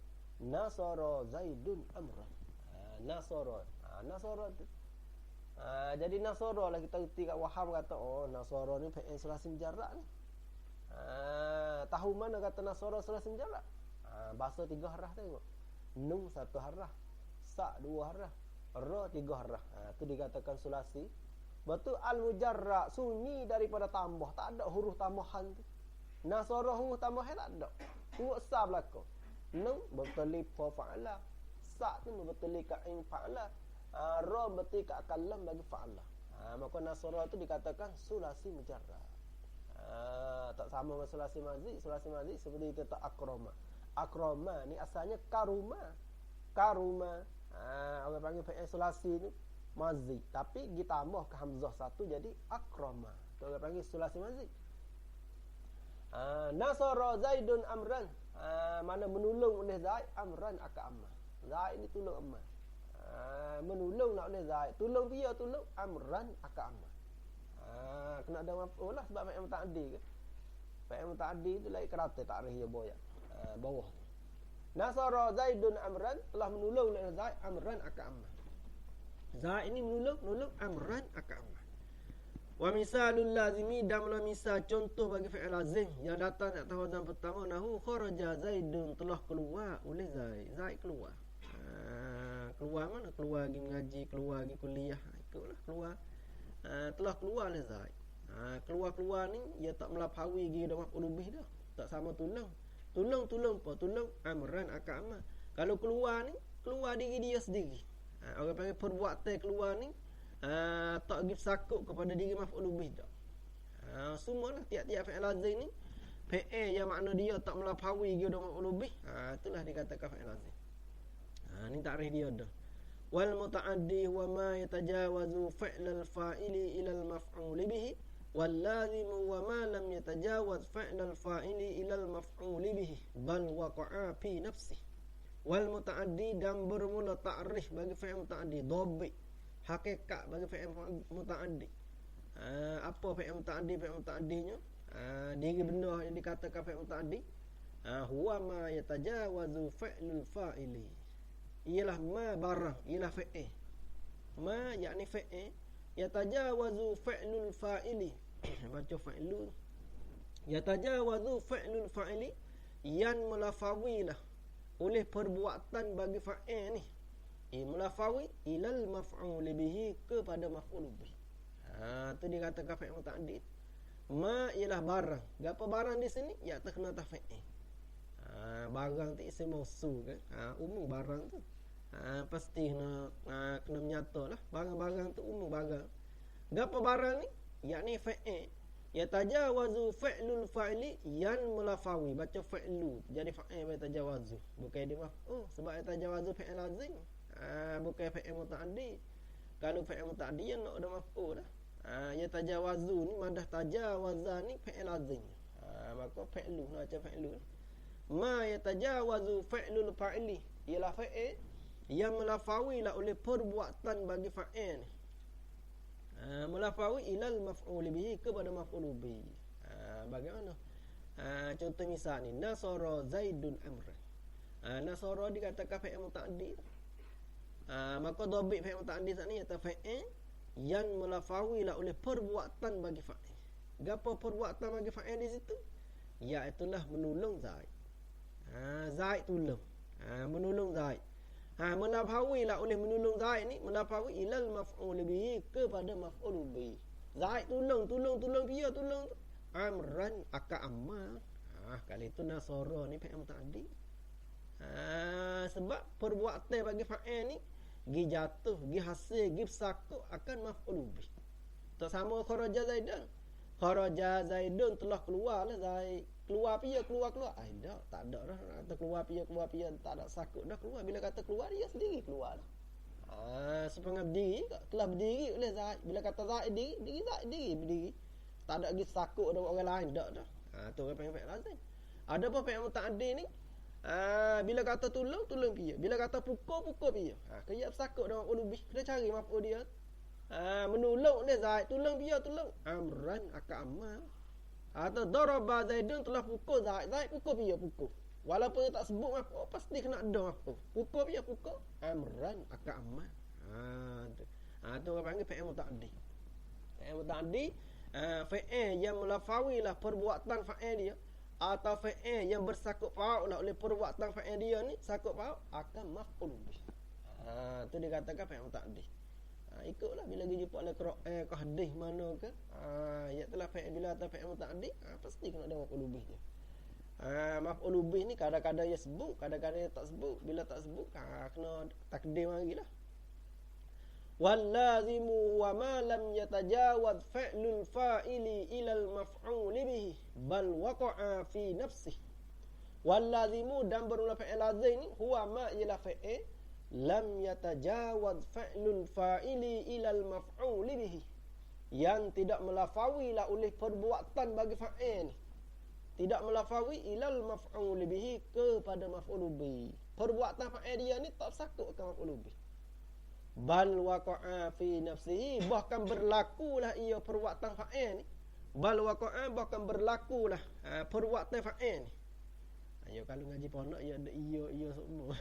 nasara Zaidun amran. Nasara. Nasara tu. Jadi nasara lah kita reti kat waham kata nasara ni fi'il sulasi mujarrad ni. Tahu mana kata nasara sulasi mujarrad? Bahasa 3 harah tengok. Nun 1 harah, sa 2 harah, ra 3 harah. Tu dikatakan sulasi. Betul al-mujarrad sunyi daripada tambah, tak ada huruf tambahan tu. Nasara huruf tambahan tak ada. Huruf sa belaka. Nun bertali fa fa'ala. Sa tu bertali ka in fa'ala. Ra bertali ka kalam bagi fa'ala. Maka nasara tu dikatakan sulasi mujarrad. Tak sama dengan sulasi mazi. Sulasi mazi seperti kita tak akrama. Akrama ni asalnya karuma. Karuma. Orang panggil fi'il sulasi ni mazi, tapi ditambah ke hamzah satu jadi akrama. Tu orang panggil sulasi mazi. Nasara Zaidun amran. Mana menolong oleh Zaid amran akan ammah. Zaid ni tolong ammah. Menolong nak oleh Zaid. Tolong dia tolong amran akan ammah. Kena ada maf'ul lah sebab fi'il muta'addi ke. Fi'il muta'addi tu lain kerata takrif dia boyak. Bawah. Nasara Zaidun amran, telah menolong oleh Zaid amran akan ammah. Zaid ini menolong amran akan ammah. Wa misalul lazimi dan misal contoh bagi fi'il lazim yang datang atas wazan pertama nahu kharaja Zaidun, telah keluar oleh Zaid. Zaid keluar. Keluar mana? Keluar pergi mengaji, keluar pergi kuliah. Ikutlah keluar. Telah keluar oleh Zaid. Keluar-keluar ni ia tak melampaui pergi dah maf'ul bih dah. Tak sama tolong. Tolong apa? Tolong amran akan ammah. Kalau keluar ni, keluar diri dia sendiri. Orang panggil perbuatan keluar ni tak pergi sakut kepada diri maf'ul bih dah. Semualah tiap-tiap fi'il lazim ni fi'il yang makna dia tak melampaui dia dah maf'ul bih. Itulah dikatakan fi'il lazim. Ni takrif dia dah. Wal muta'addi wa ma yatajawazu fi'lal fa'ili ila al maf'ul bihi wal lazimu wa ma lam yatajawaz fi'lal fa'ili ila al maf'ul bihi bal waqa'a fi nafsihi. Wal muta'addi dan bermula ta'rif bagi fi'il muta'addi, dhabit hakikat bagi fi'il muta'addi. Apa fi'il muta'addi? Fi'il muta'addinya diri benda yang dikatakan fi'il muta'addi huwa ma yatajawazu fi'lul fa'ili, ialah ma barang, ialah fi'il. Ma yakni fi'il yatajawazu fi'lul fa'ili. Baca fa'ilun. Yatajawazu fi'lul fa'ili, yang melafawilah oleh perbuatan bagi fa'il ni. Melafawi ilal maf'ul bihi, kepada maf'ul bih. Tu dikatakan fi'il muta'addi. Ma ialah barang. Apa barang di sini? Ya terkena atas fi'il. Barang tu isim mausul kan. Umum barang tu. Pasti kena menyata lah. Barang-barang tu umum barang. Apa barang ni? Yakni fi'il. Yatajawazu fi'lul fa'ili, yang melafawi. Baca fi'lu jadi fa'il yatajawazu. Bukan dia sebab yatajawazu fi'il lazim. Bukan fi'il muta'addi. Kalau fi'il muta'addi yang nak ada maf'ul dah. Yatajawazu ni madah tajawazan ni fi'il lazim. Maka fi'lu nak baca fi'lu. Ma yatajawazu fi'lul fa'ili, ialah fi'il yang melafawi lah oleh perbuatan bagi fa'il ni. Melafawi ilal maf'ul bihi, kepada maf'ul bihi. Bagaimana? Contoh misal ni, nasara Zaidun amran. Nasara dikatakan fi'il muta'addi. Maka dhabit fi'il muta'addi saat ni iaitu fi'il yang melafawi lah oleh perbuatan bagi fa'il. Gapo perbuatan bagi fa'il di situ? Iaitulah menolong Zaid. Zaid tolong. Menolong Zaid. Melafawi lah oleh menolong Zaid ni, melafawi ilal maf'ul bihi, kepada maf'ul bihi. Zaid tolong dia tolong tu. Amran akan ammah. Kali itu nasara ni fi'il muta'addi. Sebab perbuatan bagi fa'il ni gi jatuh, gi hasil, gi sakut akan maf'ul bih. Tak sama kharaja Zaidun. Kharaja Zaidun, telah keluar lah Zaid. Keluar pia, keluar. Tak ada dah. Kata keluar pia, tak ada sakut dah keluar. Bila kata keluar, dia sendiri keluar dah. Sepengah berdiri, telah berdiri oleh Zaid. Bila kata Zaid berdiri. Tak ada lagi sakut dengan orang lain, tak dah. Tu orang panggil fi'il lazim. Ada apa fi'il muta'addi ni? Bila kata tolong piya. Bila kata pukul piya. Kaya bersakut dengan maf'ul bih. Kita cari maf'ul dia. Menolong dia Zaid, tolong piya tolong. Amran akan amal. Atau daraba Zaidun telah pukul Zaid. Zaid pukul piya pukul. Walaupun dia tak sebut maf'ul, pasti kena ada maf'ul. Pukul piya pukul. Amran akan amal. Tu orang panggil fi'il muta'addi. Fi'il muta'addi, fi'il yang melafawi lah perbuatan fa'il dia, atau fi'il yang bersakut paut lah oleh perbuatan fa'il dia ni, sakut paut akan maf'ul bih. Tu dikatakan fi'il muta'addi. Ikutlah bila kita jumpa oleh Quran ke hadis mana ke, iaitu fi'il bila atau fi'il muta'addi, pasti kena ada maf'ul bih dia. Maf'ul bih ni kadang-kadang dia sebut, kadang-kadang dia tak sebut. Bila tak sebut, kena takdim lagi lah. Wallazimu wa ma lam yatajawaz fi'lul fa'ili ilal maf'uli bihi bal waqa'a fi nafsihi. Wallazimu dan bermula fi'il lazim ni huwa ma ila fi'il lam yatajawaz fi'lul fa'ili ilal maf'uli bihi, yang tidak melafawi lah oleh perbuatan bagi fa'il ni, tidak melafawi ilal maf'uli bihi kepada maf'ul bihi. Perbuatan fa'il dia ni tak sakut ke maf'ul bihi. Bal waqa'a fi nafsihi, bahkan berlakulah ia perbuatan fa'il ni. Bal waqa'a, bahkan berlakulah perbuatan fa'il ni. Ayo kalau ngaji pondok ya ada ia semua.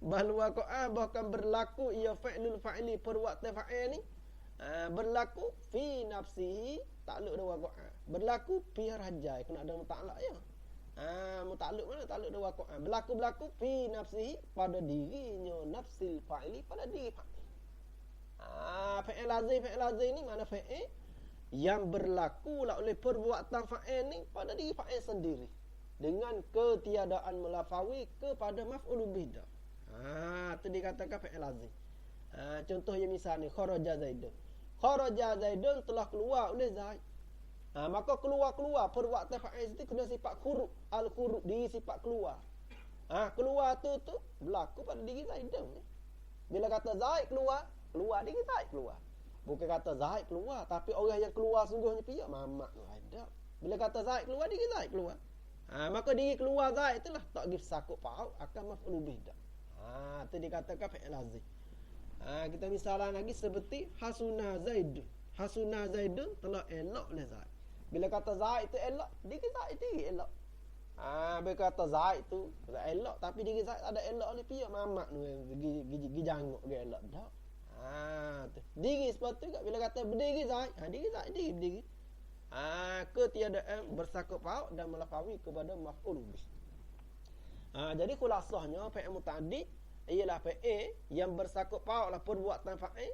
Bal waqa'a, bahkan berlaku ia fi'lul fa'ili, perbuatan fa'il ni berlaku fi nafsihi, takluk dengan waqa'a. Berlaku fi rajai, kena ada muta'alaq ya. Muta'alliq mana? Ta'alluq dengan waqa'a. Berlaku fi nafsihi, pada dirinya nafsil fa'ili, pada diri fa'il. Fi'il lazim ni mana fi'il yang berlaku lah oleh perbuatan fa'il ni pada diri fa'il sendiri, dengan ketiadaan melafawi kepada maf'ul bih dah. Tu dikatakan fi'il lazim. Contoh yang misal ni, kharaja Zaidun. Kharaja Zaidun, telah keluar oleh Zaid. Maka keluar perbuatan fa'il itu kena sifat khuruk, al-khuruk, diri sifat keluar. Keluar tu berlaku pada diri Zaidun. Bila kata Zaid keluar diri Zaid keluar. Bukan kata Zaid keluar, tapi orang yang keluar sungguhnya piya mamak tu ada. Bila kata Zaid keluar, diri Zaid keluar. Maka diri keluar Zaid itulah tak give sakut paut akan maf'ul bih dah. Tu dikatakan fi'il lazim. Kita misalan lagi seperti hasuna Zaidun. Hasuna Zaidun, telah elok oleh Zaid. Bila kata Zaid tu elok, diri Zaid elok. Bila kata Zaid tu elok, tapi diri Zaid ada elok ni piye mamak tu gi janguk dia elok dak. Tu. Diri seperti juga bila kata berdiri Zaid, diri Zaid berdiri. Ketiadaan bersakut paut dan melafawi kepada maf'ul bih. Jadi khulasahnya fi'il muta'addi ialah fi'il yang bersakut paut lah perbuatan fa'il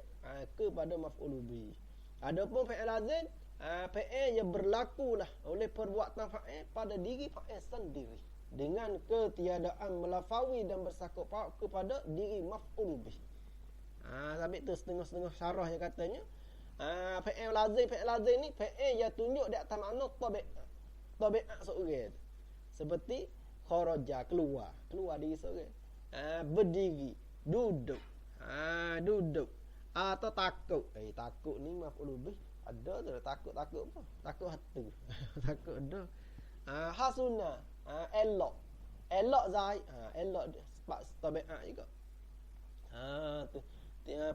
kepada maf'ul bih. Adapun fi'il lazim, fi'il yang berlakulah oleh perbuatan fa'il pada diri fa'il sendiri, dengan ketiadaan melafawi dan bersakut paut kepada diri maf'ul bih. Sampai tu setengah-setengah syarah yang katanya, fi'il lazim ni fi'il yang tunjuk di atas makna tabi'at seorang. Seperti kharaja, keluar diri seorang. Berdiri, duduk, atau takut. Takut ni maf'ul bih. Ada tu takut apa? Takut hati. Takut ada. Hasuna, elok Zaid. Elok sebab tabiat juga. Tu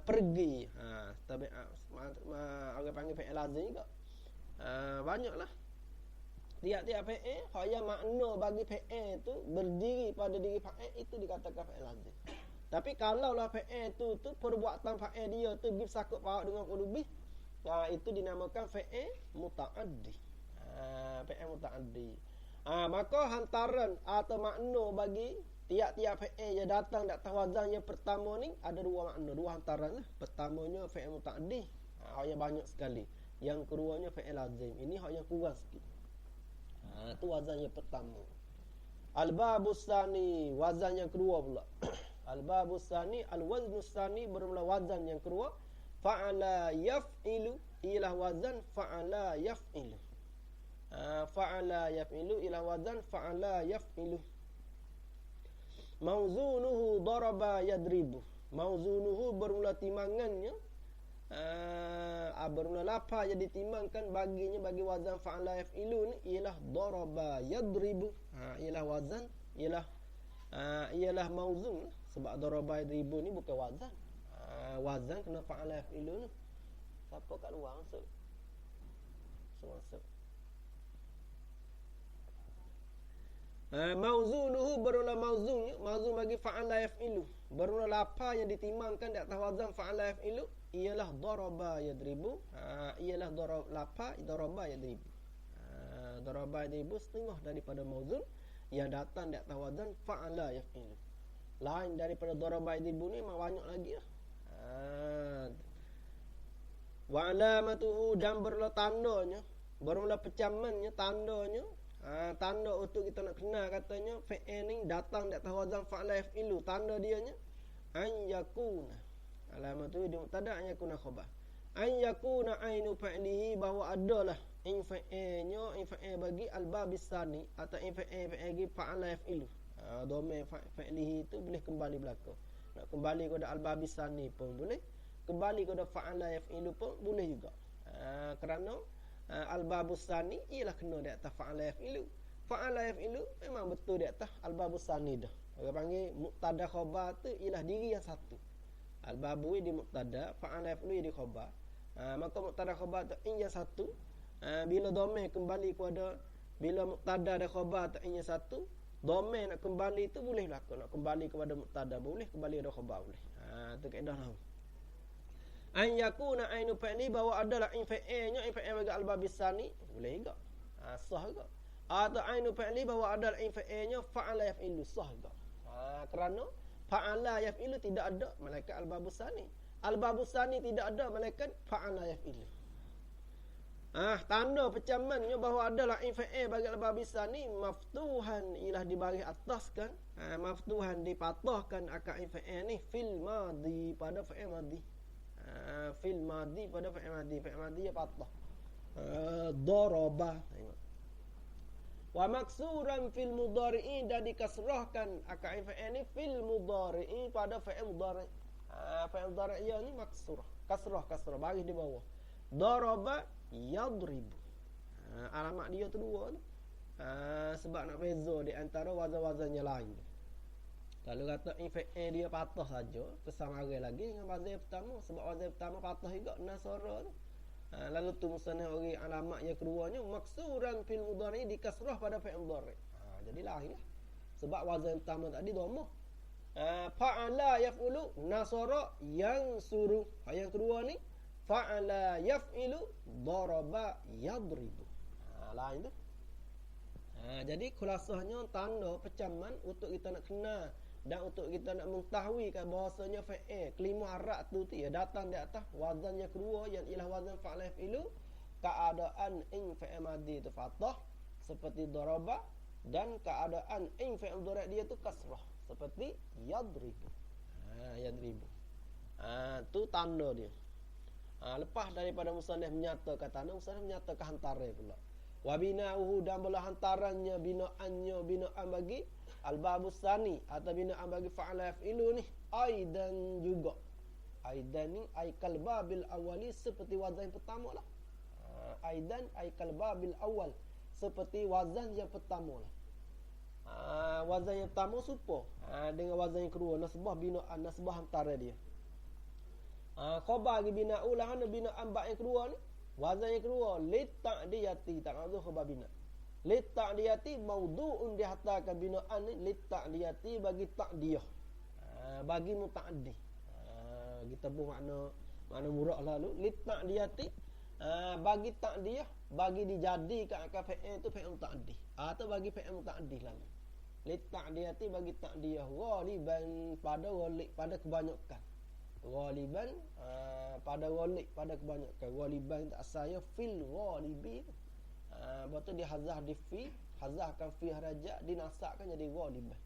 pergi. Tabiat orang panggil fi'il lazim juga. Banyaklah. Tiap-tiap fi'il yang makna bagi fi'il tu berdiri pada diri fa'il, itu dikatakan fi'il lazim. Tapi kalau lah fi'il tu perbuatan fa'il dia tu bersakut paut dengan maf'ul bih, itu dinamakan fi'il muta'addi. Fi'il muta'addi. Maka hantaran atau makna bagi tiap-tiap fi'il yang datang di atas wazan yang pertama ni ada dua makna, dua hantaran lah. Pertamanya fi'il muta'addi, yang banyak sekali. Yang keduanya fi'il lazim. Ini hak yang kurang sikit. Itu wazan yang pertama. Al-babus tsani, wazan yang kedua pula. Al-babus tsani, al-waznus tsani, bermula wazan yang kedua. Fa'ala yaf'ilu, ialah wazan fa'ala yaf'ilu. Fa'ala yaf'ilu ialah wazan fa'ala yaf'ilu. Mauzunuhu daraba yadribu. Mauzunuhu bermula timangannya, bermula lafaz yang ditimangkan baginya bagi wazan fa'ala yaf'ilu ni ialah daraba yadribu. Ialah wazan ialah mauzun lah. Sebab daraba yadribu ni bukan wazan. Wazan kena fa'ala yaf'ilu ni. Siapa kat luar masuk? Masuk. Mauzunuhu berula mauzunnya, mauzun bagi fa'ala yaf'ilu. Berula lapa yang ditimangkan di atas wazan fa'ala yaf'ilu ialah daraba yadribu. Ialah daraba yadribu. Daraba yadribu setengah daripada mauzun yang datang di atas wazan fa'ala yaf'ilu. Lain daripada daraba yadribu ni memang banyak lagi lah. Wa alamatuhu dan berula tandanya, berula pecamannya, tandanya. Tanda untuk kita nak kenal katanya fi'il ni datang di atas wazan fa'ala yaf'ilu. Tanda dianya an yakuna. Alamatu di mubtada an yakuna khabar. An yakuna ainu fa'lihi, bahawa adalah in fa'ilnya, in fa'il bagi al-babis sani atau in fa'il bagi fa'ala yaf'ilu. Domain fa'lihi itu boleh kembali belakang. Nak kembali kepada al-babis sani pun boleh. Kembali kepada fa'ala yaf'ilu pun boleh juga. Kerana al-babus sani ialah kena di atas fa'ala yaf'ilu. Fa'ala yaf'ilu memang betul di atas al-babus sani dah. Orang panggil mubtada khabar tu ialah diri yang satu. Al-babu di mubtada, fa'ala yaf'ilu di khabar. Maka mubtada khabar tu in yang satu. Bila domain kembali kepada, bila mubtada dan khabar tu in yang satu, domain nak kembali tu boleh berlaku. Nak kembali kepada mubtada boleh, kembali kepada khabar boleh. Tu kaedah nahwu. An yakuna ainu fa'li, bahawa adalah in fa'ilnya, in fa'il bagi al-babis sani boleh juga. Sah juga. Atau ainu fa'li, bahawa adalah in fa'ilnya fa'ala yaf'ilu, sah juga. Kerana fa'ala yaf'ilu tidak ada malaikat al-babus sani. Al-babus sani tidak ada malaikat fa'ala yaf'ilu. Tanda pecamannya bahawa adalah in fa'il bagi al-babis sani maftuhan, ialah di baris atas kan. Maftuhan dipatahkan akad in fa'il ni fil madhi, pada fa'il madhi. Fil madhi pada fa'il madhi. Fa'il madhi ya patah. Daraba. Tengok. Wa maksuran fil mudhari'i, dan dikasrahkan akad fa'il ni fil mudhari'i pada fa'il mudhari'. Fa'il mudhari' ya ni maksurah. Kasrah baris di bawah. Daraba yadribu. Alamat dia tu dua tu. Sebab nak beza di antara wazan-wazan yang lain. Kalau kata fa'il dia patah saja, kesamara lagi dengan wazan pertama. Sebab wazan pertama patah juga nasara tu. Lalu tu musannaf ori alamat yang keduanya maksuran fil mudhari, dikasrah pada fa'il mudhari. Jadi lain lah. Sebab wazan pertama tadi dhammah. Fa'ala yaf'ulu nasara yansuru. Yang kedua ni fa'ala yaf'ilu daraba yadribu. Lain tu. Jadi khulasahnya tanda pecaman untuk kita nak kenal dan untuk kita nak mengetahui kan bahasanya fa'il kelima harap tu ya datang di atas wazan yang kedua yang ialah wazan fa'ala yaf'ilu, keadaan in fa'il madhi tu fathah seperti daraba, dan keadaan in fa'il mudhari' dia tu kasrah seperti yadribu. Yadribu. Tu tanda dia. Lepas daripada musannaf menyatakan tanda, musannaf menyatakan hantaran pula. Wa bina'uhu, dan belah hantarannya, bina'an bagi al-babus sani atau bina'an bagi fa'ala yaf'ilu ni aidan juga. Aidan ni ay kalbabil awali, seperti wazan yang pertama lah. Aidan ay kalbabil awal, seperti wazan yang pertama lah. Wazan yang pertama serupa dengan wazan yang kedua, nasbah bina'an, nasbah antara dia. Khabar bagi bina'u lah, bina'an bab yang kedua ni, wazan yang kedua li ta'diyati, tak maksud khabar bina. Li ta'diyati maudu'un, dihantarkan bina'an ni li ta'diyati bagi ta'diyah. Bagi muta'addi. Kita buh makna murah lalu li ta'diyati bagi ta'diyah, bagi dijadikan akal fa'il tu fa'il muta'addi atau bagi fa'il muta'addi lalu. Li ta'diyati bagi ta'diyah ghaliban, pada kebanyakan. Ghaliban pada ghalib, pada kebanyakan. Ghaliban tak asalnya fil ghalibi. Betul dia hazah di fi, hazahkan fi haraja, dinasakkan jadi ghaliban.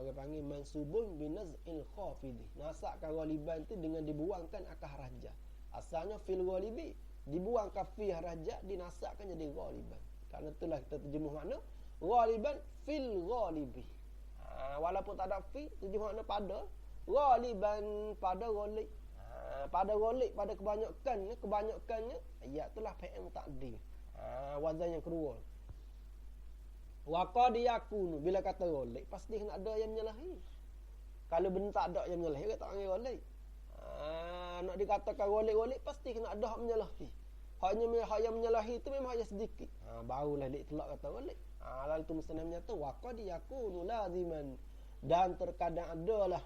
Orang panggil mansubun binaz'il khafidi. Nasakkan ghaliban tu dengan dibuangkan akah haraja. Asalnya fil ghalibi, dibuangkan fi haraja, dinasakkan jadi ghaliban. Karena itulah kita terjemuh makna ghaliban fil ghalibi. Walaupun tak ada fi, terjemuh makna pada ghaliban, pada ghalib. Pada ghalib, pada kebanyakannya, ya itulah fa'il muta'addi. Wazan yang kedua. Wa qad yakunu, bila kata golek pasti kena ada yang menyalahi. Kalau benda tak ada yang menyalahi, dia tak panggil golek. Nak dikatakan golek-golek pasti kena ada hak menyalahi. Hak yang menyalahi itu memang hanya sedikit. Barulah dia telak kata golek. Lalu tu musnad menyata wa qad yakunu laziman, dan terkadang adalah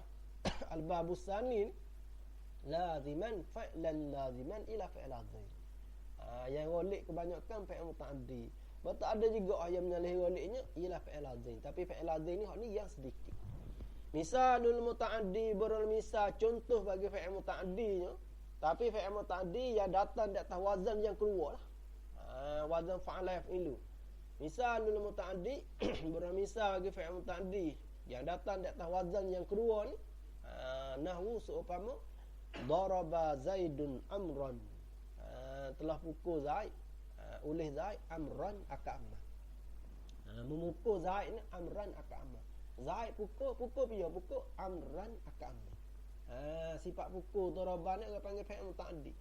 al-babus sani laziman fa'lan laziman ila fa'ladzain. Yang golek kebanyakan fa'il muta'addi. Betul ada juga yang menyalahi goleknya ialah fa'ladzain, tapi fa'ladzain ni hak ni yang sedikit. Misalul muta'addi berul misal, contoh bagi fa'il muta'addinya, tapi fa'il muta'addi yang datang di atas wazan yang keluar lah. Wazan fa'ala yaf'ilu. Misalul muta'addi berul misal bagi fa'il muta'addi yang datang di atas wazan yang kedua ni, nahwu seumpama daraba zaidun amran, telah pukul Zaid oleh Zaid amran akama. Memukul Zaid ni amran akama. Zaid pukul dia pukul amran akama. Sifat pukul daraba ni orang panggil fa'il muta'addi.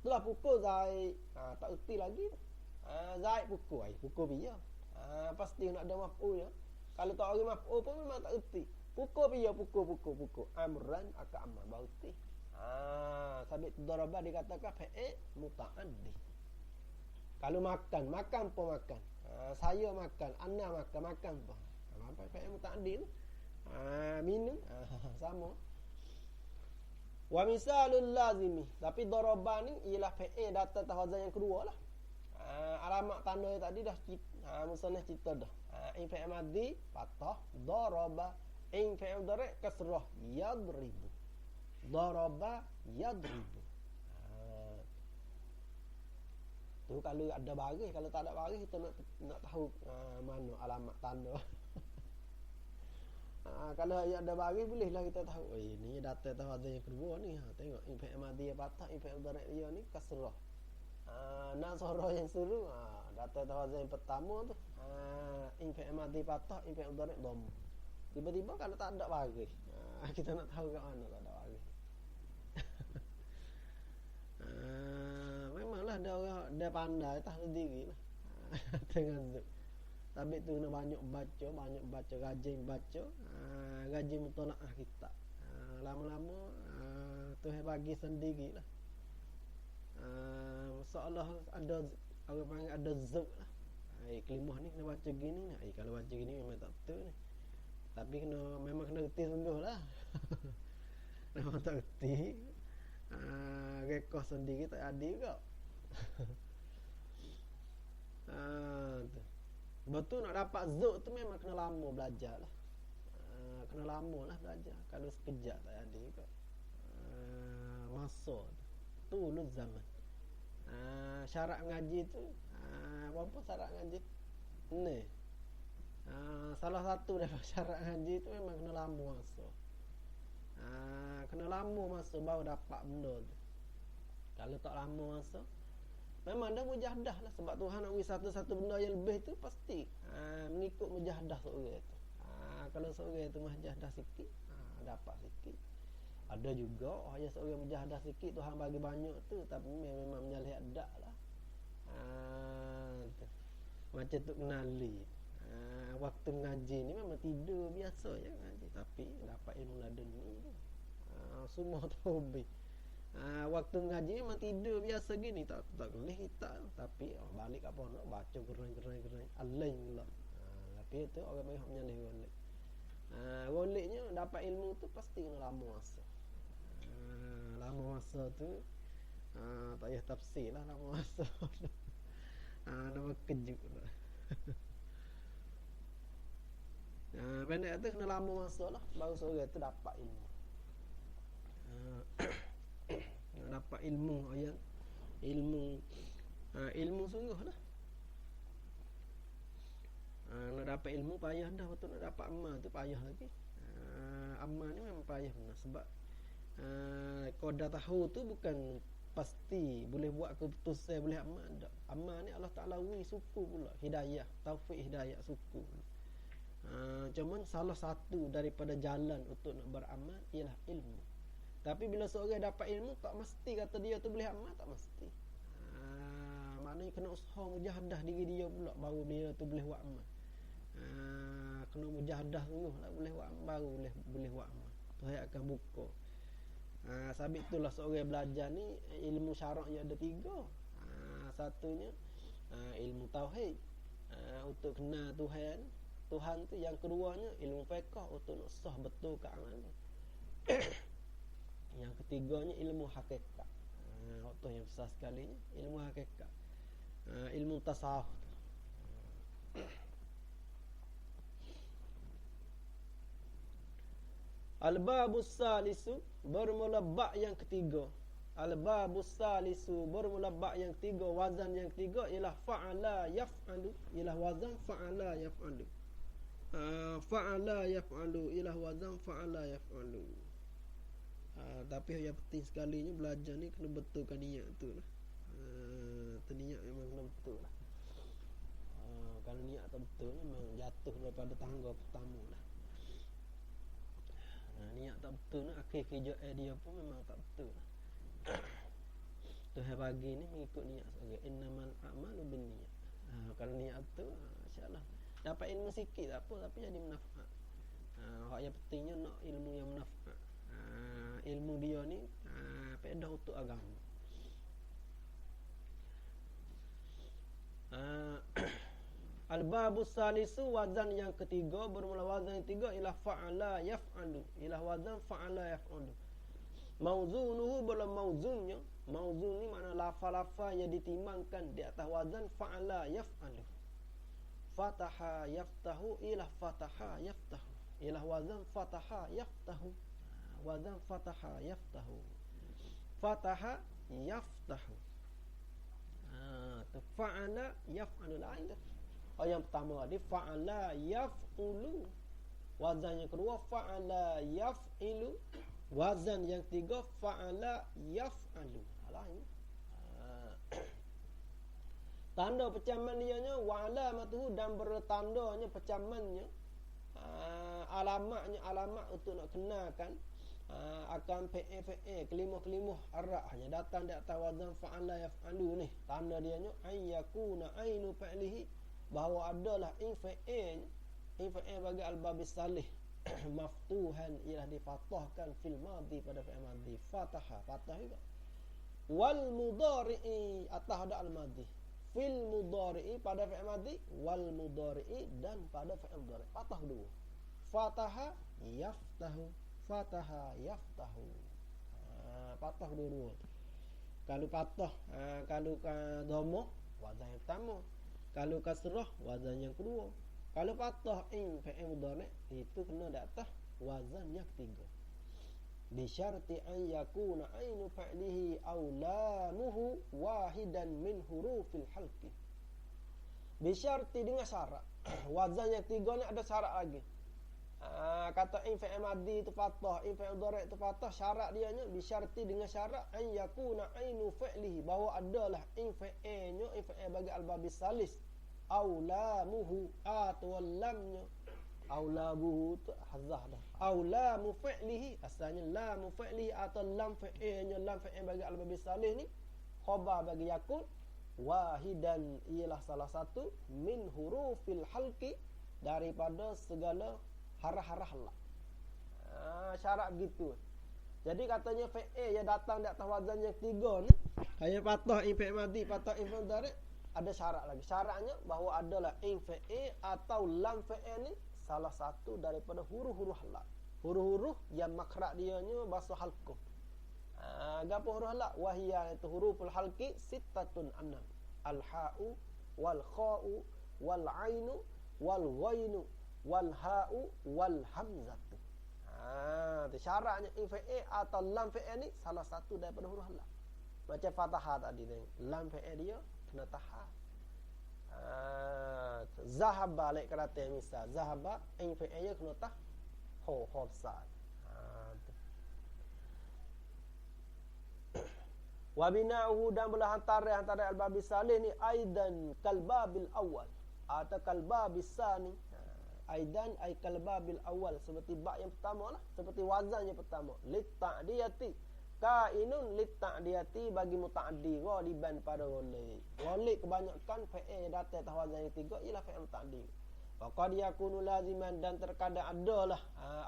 Telah pukul Zaid, tak erti lagi. Zaid pukul dia. Pasti nak ada maf'ul ya. Kalau tak ada maf'ul pun memang tak erti. Pukul dia pukul amran akama baru erti. Sabit daraba dikatakan fa'il muta'addi. Kalau makan pun makan. Saya makan, ana makan pun. Apa fa'il muta'addi tu? Minum, sama. Wa misalul lazimi, tapi daraba ni ialah fa'il datang atas wazan yang kedua lah. Alamat tanda tadi dah musannaf cerita dah. In fa'il madhi fathah daraba, in fa'il mudhari kasrah yadribu. Daraba yadribu. Tu kalau ada baris, kalau tak ada baris kita nak tahu mana alamat tanda. Kalau ada baris bolehlah kita tahu. Ini data tahu ada yang kedua ni. Tengok infa'il madhi patah, infa'il mudhari dia ni kasrah. Nasara yang suruh, data tahu ada yang pertama tu. Infa'il madhi patah, infa'il mudhari dhamma. Tiba-tiba kalau tak ada baris, kita nak tahu kat mana tak ada baris. Memanglah dia pandai tak sendiri lah. Tengah tu. Tapi tu kena banyak baca, rajin baca, rajin mutalaah kitab. Lama-lama tu bagi sendiri lah. Masalah ada orang panggil ada zuk lah. Kelimah ni kena baca gini ni. Kalau baca gini memang tak betul ni. Tapi memang kena reti sungguh lah. Memang tak reti. Rekod sendiri tak ada juga. Betul nak dapat zuk tu memang kena lama belajar lah. Kena lama lah belajar. Kalau sekejap tak ada juga. Masa tu luz zaman. Syarat ngaji tu apa syarat ngaji ni? Salah satu daripada syarat ngaji tu memang kena lama masa. Kena lama masa baru dapat benda tu. Kalau tak lama masa memang dah mujahadah lah. Sebab Tuhan nak beri satu-satu benda yang lebih tu pasti mengikut mujahadah seorang tu. Kalau seorang tu mujahadah sikit, dapat sikit. Ada juga hanya seorang mujahadah sikit Tuhan bagi banyak tu, tapi memang menyalahi adat lah. Macam tu kenali. Waktu ngaji ni memang tidur biasa je ngaji, tapi dapat ilmu laduni tu. Semua tahu lebih. Waktu ngaji memang tidur biasa gini, tak boleh kita, tapi balik kat pondok baca gerai alain pula. Tapi itu orang banyak menyalih golek. Goleknya dapat ilmu tu pasti kena lama masa. Lama masa tu tak payah tafsir lah lama masa. Nama kejut lah. Pendek tu kena lama masa lah baru seorang tu dapat ilmu. Dapat ilmu yang ilmu sungguh lah. Nak dapat ilmu payah dah. Betul nak dapat amal tu payah lagi. Amal ni memang payah benar. Sebab kau dah tahu tu bukan pasti boleh buat keputusan boleh amal tak. Amal ni Allah Ta'ala beri suku pula hidayah, taufik hidayah suku. Cuman salah satu daripada jalan untuk nak beramal ialah ilmu. Tapi bila seorang dapat ilmu, tak mesti kata dia tu boleh amal, tak mesti. Maknanya kena usaha mujahadah diri dia pula baru dia tu boleh buat amal. Kena mujahadah sungguh lah, boleh buat baru, boleh buat amal. Tuhan akan buka. Sabit itulah seorang belajar ni ilmu syaraknya ada 3. Satunya ilmu tauhid, untuk kenal Tuhan tu. Yang keduanya ilmu fiqh untuk nak sah betul ke amal ni. Yang ketiganya ilmu hakikat. Waktu yang besar sekali ni ilmu hakikat. Ilmu tasawuf. Al-babus salisu, bermula bab yang ketiga. Al-babus salisu, bermula bab yang ketiga. Wazan yang ketiga ialah fa'ala yaf'alu, ialah wazan fa'ala yaf'alu. Fa'ala yaf'alu, ialah wazan fa'ala yaf'alu. Tapi yang penting sekali ni belajar ni kena betulkan niat tu lah. Niat memang kena betul lah. Kalau niat tak betul memang jatuh daripada tangga pertama lah. Niat tak betul ni akhir kerja dia pun memang tak betul lah. Tuhan bagi ni mengikut niat saja. Innamal a'malu binniyat. Kalau niat tu insya-Allah dapat ilmu sikit tak apa, tapi jadi manfaat. Hak yang pentingnya nak ilmu yang manfaat. Ilmu dia ni faedah untuk agama. Al-babus salisu, wazan yang ketiga, bermula wazan yang ketiga ialah fa'ala yaf'alu, ialah wazan fa'ala yaf'alu. Mauzunuhu, bila mauzunnya, mauzun ni makna lafaz-lafaz yang ditimbangkan di atas wazan fa'ala yaf'alu. Fataha yaftahu, ialah fataha yaftahu, ialah wazan fataha yaftahu. Wazan fataha yaftahu. Fataha yaftahu. Fa'ala yaf'alu lain. Yang pertama tadi fa'ala yaf'ulu. Wazan yang kedua fa'ala yaf'ilu. Wazan yang ketiga fa'ala yaf'alu. Lain. Tanda pecaman dianya wa'alamatuhu, dan bertandanya pecamannya, alamat untuk nak kenalkan akan PE kelimah-kelimah arahnya datang di atas wazan fa'ala yaf'alu ni. Tanda dianya ayyakuna ainu fa'lihi, bahawa adalah in fa'il bagi al-babis salih maftuhan, ialah difatahkan fil madhi, pada fi'il madhi. Fatah juga. Wal mudhari'i, atah ada al-madhi. Fil mudhari'i, pada fi'il madhi. Wal mudhari'i, dan pada fi'il mudhari'. Fatah dua. Fataha yaftahu. Fataha yaftahu. Patah dua-dua. Kalau patah, kalau dhamma wazan yang pertama. Kalau kasrah wazan yang kedua. Kalau patah in fa'il mudhari' itu kena di atas wazan yang ketiga. Bi syarti an yakuna ainu fa'lihi aw lamuhu wahidan min hurufil halqi. Bi syarti, dengan syarat. Wazan yang ketiga ni ada syarat lagi. Kata in fa'il madhi itu fathah, in fa'il mudhari' itu fathah, syarat dia nya bisyarti, dengan syarat an yakuna ainu fi'lihi, bahawa adalah in fa'ilnya, in fa'il bagi al-babis salis, aulamuhu, atau lamnya, aulamuhu tu hazah dah, aulamu fi'lihi, asalnya lamu fi'lihi atau lam fi'ilnya, lam fi'il bagi al-babis salis ni khabar bagi yakun, wahidan, ialah salah satu, min hurufil halqi, daripada segala harah-harah lah. Syarat begitu. Jadi katanya fi'il yang datang di atas wazan yang ketiga ni, kayak patah in fi'il madhi, patah in fi'il mudhari', ada syarat lagi. Syaratnya bahawa adalah in fi'il atau lam fi'il ni salah satu daripada huruf-huruf halak. Huruf-huruf yang makhraj dia nya bahasa halqah. Gapo huruf halak? Wahia, itu huruful halqi sittatun annam. Al-ha'u wal kha'u wal 'ainu wal ghainu wal ha'u wal hamzatu. Itu syaratnya in fi'il atau lam fi'il ni salah satu daripada huruf halak. Macam fathah tadi ni, lam fi'il dia kena tahan. Zahaba laik kata misal, zahaba in fi'il dia kena tah ho besar. Wa bina'uhu, dan belah antara al-babis salih ni aidan kalbabil awal atau kalbabis sani. Aidan ay kalbabil awal, seperti bab yang pertama lah, seperti wazan yang pertama. Lit ta'diyati, kainun lit ta'diyati, bagi muta'addi, ghaliban pada ghalib. Ghalib kebanyakan fi'il yang datang atas wazan yang tiga ialah fi'il muta'addi. Faqad yakunu laziman, dan terkadang adalah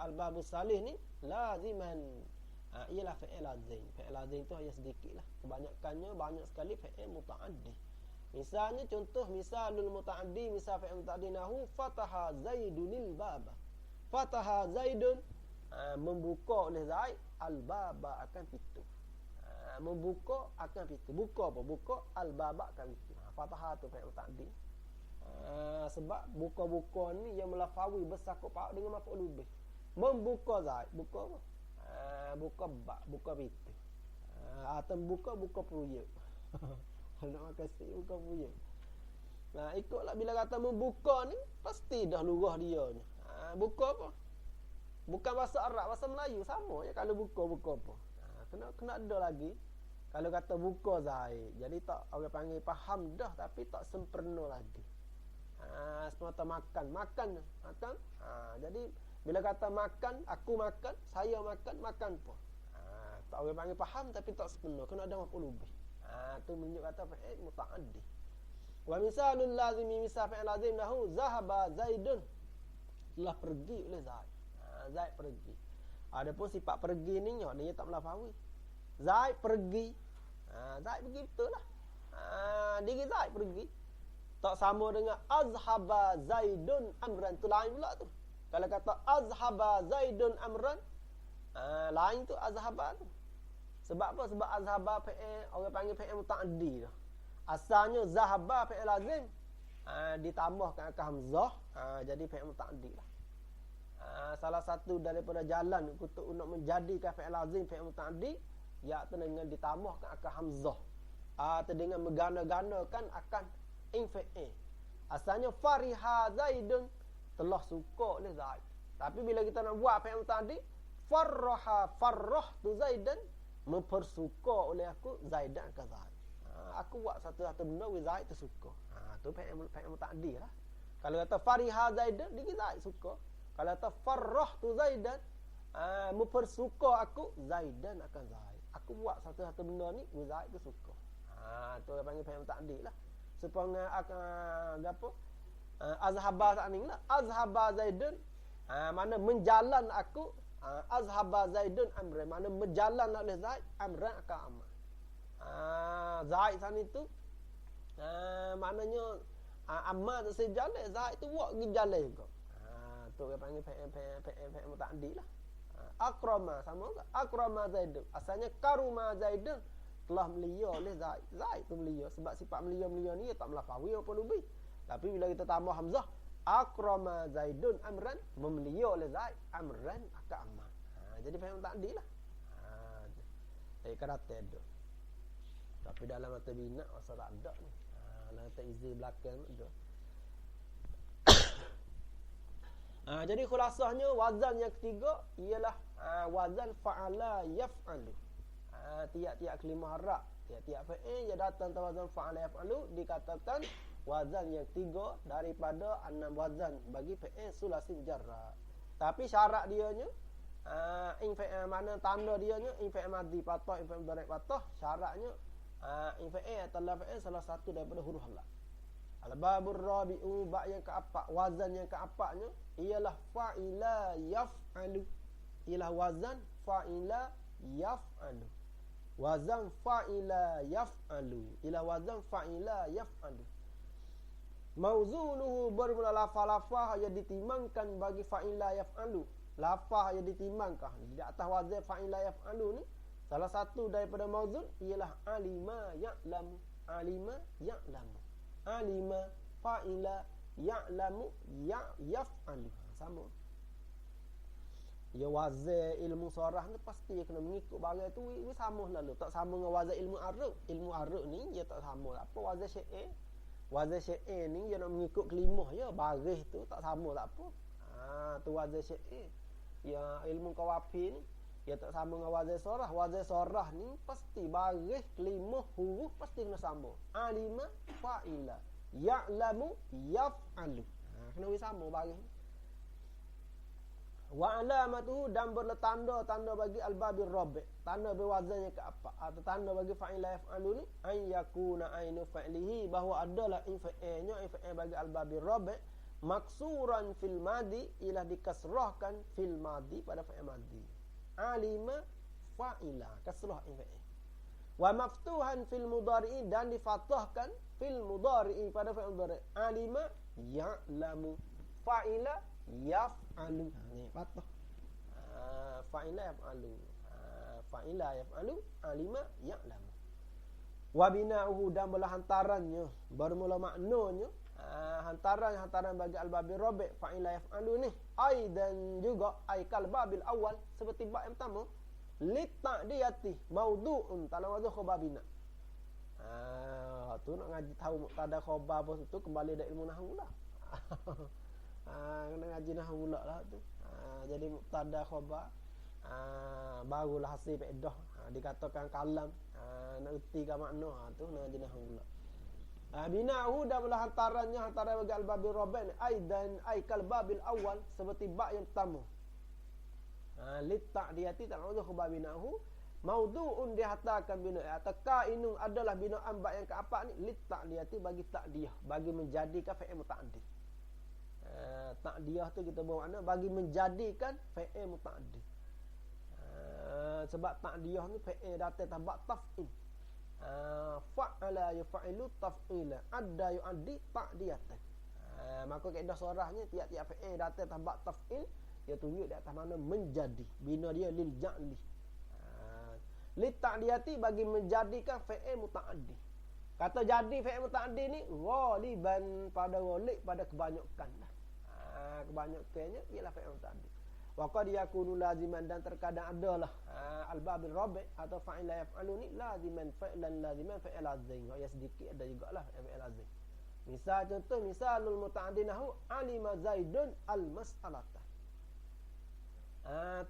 al-babus salih ni laziman. Ialah fi'il lazim. Fi'il lazim tu hanya sedikitlah. Kebanyakannya banyak sekali fi'il muta'addi. Misalnya contoh misalul muta'addi, misal fi'il muta'addi nahu fataha zaidunil baba. Fataha zaidun, membuka oleh Zaid al-baba, akan pintu. Membuka akan pintu. Buka apa? Buka al-baba akan pintu. Fataha tu fi'il muta'addi. Sebab buka-buka ni yang melafawi bersakut paut dengan maf'ul bih. Membuka Zaid, buka apa? Buka bab, buka pintu. Atau buka peruyuk. Nak makan si buka peruyuk. Nah, ikutlah bila kata membuka ni pasti dah lurah dia ni. Buka apa? Bukan bahasa Arab, bahasa Melayu sama je kalau buka apa. Kena ada lagi. Kalau kata buka Zaid, jadi tak orang panggil faham dah tapi tak sempurna lagi. Semata makan. Jadi bila kata makan, aku makan, saya makan apa? Tak orang panggil faham tapi tak sempurna. Kena ada maf'ul bih. Tu menunjuk kata fi'il muta'addi. Wa misalul lazimi, misal fi'il lazim nahu zahaba Zaidun, telah pergi oleh Zaid. Zaid pergi. Adapun sifat pergi ni dia tak melafawi. Zaid pergi. Zaid pergi betul lah. Diri Zaid pergi. Tak sama dengan azhaba Zaidun amran, tu lain pula tu. Kalau kata azhaba Zaidun amran, lain tu azhaba tu. Sebab apa? Sebab azhaba fi'il, orang panggil fi'il muta'addi dah. Asalnya zahaba fi'il lazim, ditambahkan akal hamzah, jadi fi'il muta'addi lah. Salah satu daripada jalan untuk menjadikan fi'il lazim fi'il muta'addi, iaitu dengan ditambahkan akal hamzah, atau dengan menggana-ganakan akan infi'il. Asalnya fariha Zaidun, telah suka oleh Zaid. Tapi bila kita nak buat fi'il muta'addi, farrahtu Zaidan, mempersuka oleh aku Zaidan ke Zaid. Aku buat satu-satu benda with Zaid tu suka. Tu fi'il muta'addi lah. Kalau kata fariha Zaidan, dia Zaid suka. Kalau kata farrahtu Zaidan, mempersuka aku Zaidan akan Zaid. Aku buat satu-satu benda ni with Zaid tu suka. Tu orang panggil fi'il muta'addi lah. Supaya apa? Azhaba tak ni lah. Azhaba Zaidun, mana menjalan aku. Azhaba Zaidun amran, mana berjalan oleh Zaid amran akan amal. Zaid sana itu maknanya amal tak sejalan, Zaid tu buat pergi jalan juga. Tu dia panggil fi'il muta'addi lah. Akrama sama tak? Akrama Zaidun, asalnya karuma Zaidun, telah melia oleh Zaid. Zaid tu melia, sebab sifat melia ni dia tak melafawi apa lebih. Tapi bila kita tambah hamzah, akrama Zaidun amran, memelia oleh Zaid amran akan amal. Jadi fi'il muta'addi lah. Jadi karate ada. Tapi dalam mata bina asal tak ada ni. Dalam mata izi belakang ada. Jadi khulasahnya wazan yang ketiga ialah wazan fa'ala yaf'alu. Tiap-tiap kalimah harap, tiap-tiap fi'il yang datang dalam wazan fa'ala yaf'alu dikatakan wazan yang ketiga daripada 6 wazan bagi fi'il sulasi mujarrad. Tapi syarat dianya in fi'il mana tanda dianya in fi'il madhi patah, in fi'il mudhari' patah, syaratnya in fi'il atau la fi'il salah satu daripada huruf halak. Al-babur rabi'u, ba' yang keempat, wazan yang keempatnya ialah fa'ila yaf'alu. Ialah wazan fa'ila yaf'alu. Wazan fa'ila yaf'alu. Ialah wazan fa'ila yaf'alu. Mauzunuhu, bermula lafaz-lafaz yang ditimangkan bagi fa'ila yaf'alu. Lafaz yang ditimangkan di atas wazan fa'ila yaf'alu ni, salah satu daripada mauzun ialah alima ya'lamu. Alima ya'lamu. Alima fa'ila ya'lamu yaf'alu. Sama. Ya wazan ilmu sarah ni pasti dia kena mengikut barang tu, ini sama lalu. Tak sama dengan wazan ilmu arab. Ilmu arab ni dia tak sama. Apa wazan syair? Wazan syair ni dia nak mengikut kelimah ya, baris tu tak sama tak apa. Tu wazan syair. Ya ilmu kawafi ni dia tak sama dengan wazan sarah. Wazan sarah ni pasti baris, kelimah, huruf pasti kena sama. Alima fa'ila ya'lamu yaf'alu. Kena sama baris. Wa alamatuhu, dan bertanda bagi al-babir rabi', tanda berwazan yang keempat atau tanda bagi fa'ila yaf'alu ni an yakuna ainu fa'lihi, bahawa adalah in fa'ilnya, in fa'il bagi al-babir rabi', maksuran fil madi ialah dikasrahkan fil madi pada fa'il madi. Alima fa'ila kasrah fa'il. Wa maftuhan fil mudhari'i dan difathahkan fil mudhari'i pada fa'il mudhari'. Alima ya'lamu fa'ila yaf'alu. Ni fathah. Fa'ila yaf'alu. Fa'ila yaf'alu alima ya'lamu. Wa bina'uhu dan bola hantarannya bermula maknanya hantaran bagi al-babil rabi' fa'ila yaf'alu ni aidan juga aikal babil awal seperti bab yang pertama lita'diyati maudu'un dalam wazn khabar bina. Tu nak ngaji tahu mubtada khabar apa tu kembali dak ilmu nahwu lah. Kena ngaji nahwu pula lah tu. Jadi mubtada khabar barulah hasil faedah. Dikatakan kalam nak ertikan makna tu nak ngaji nahwu pula. Bina'uhu dan belah hantaran bagi al-babil rabi' aidan aikal babil awal seperti bab yang pertama. Lita'diyati ta'awudhu khabar bina'uhu maudu'un dihantarkan bina' atau kainun adalah bina'an bab yang keempat ni lita'diyati bagi ta'diyah bagi menjadikan fa'il muta'addi. Ta'diyah tu kita bermakna bagi menjadikan fa'il muta'addi. Sebab ta'diyah ni fa'il datang tabak taf'il. Fa'ala yuf'ilu taf'ila adda yu'addi ta'diyatan. Maka kaedah sorahnya tiap-tiap fa'il datang tabak taf'il dia tunjuk di atas mana menjadi bina dia lil ja'li. Li ta'diyati bagi menjadikan fa'il muta'addi. Kata jadi fa'il muta'addi ni ghaliban pada ghalib pada kebanyakan dah. Kebanyakannya ialah fa'il muta'addi. Wa qad yakunu laziman dan terkadang adalah al-babil rabi' atau fa'il la yaf'alu ni laziman fa'ilan laziman fa'il azim. Ya sedikit ada jugalah fa'il azim. Misal contoh misalul muta'addi nahu alima zaidun al-mas'alata.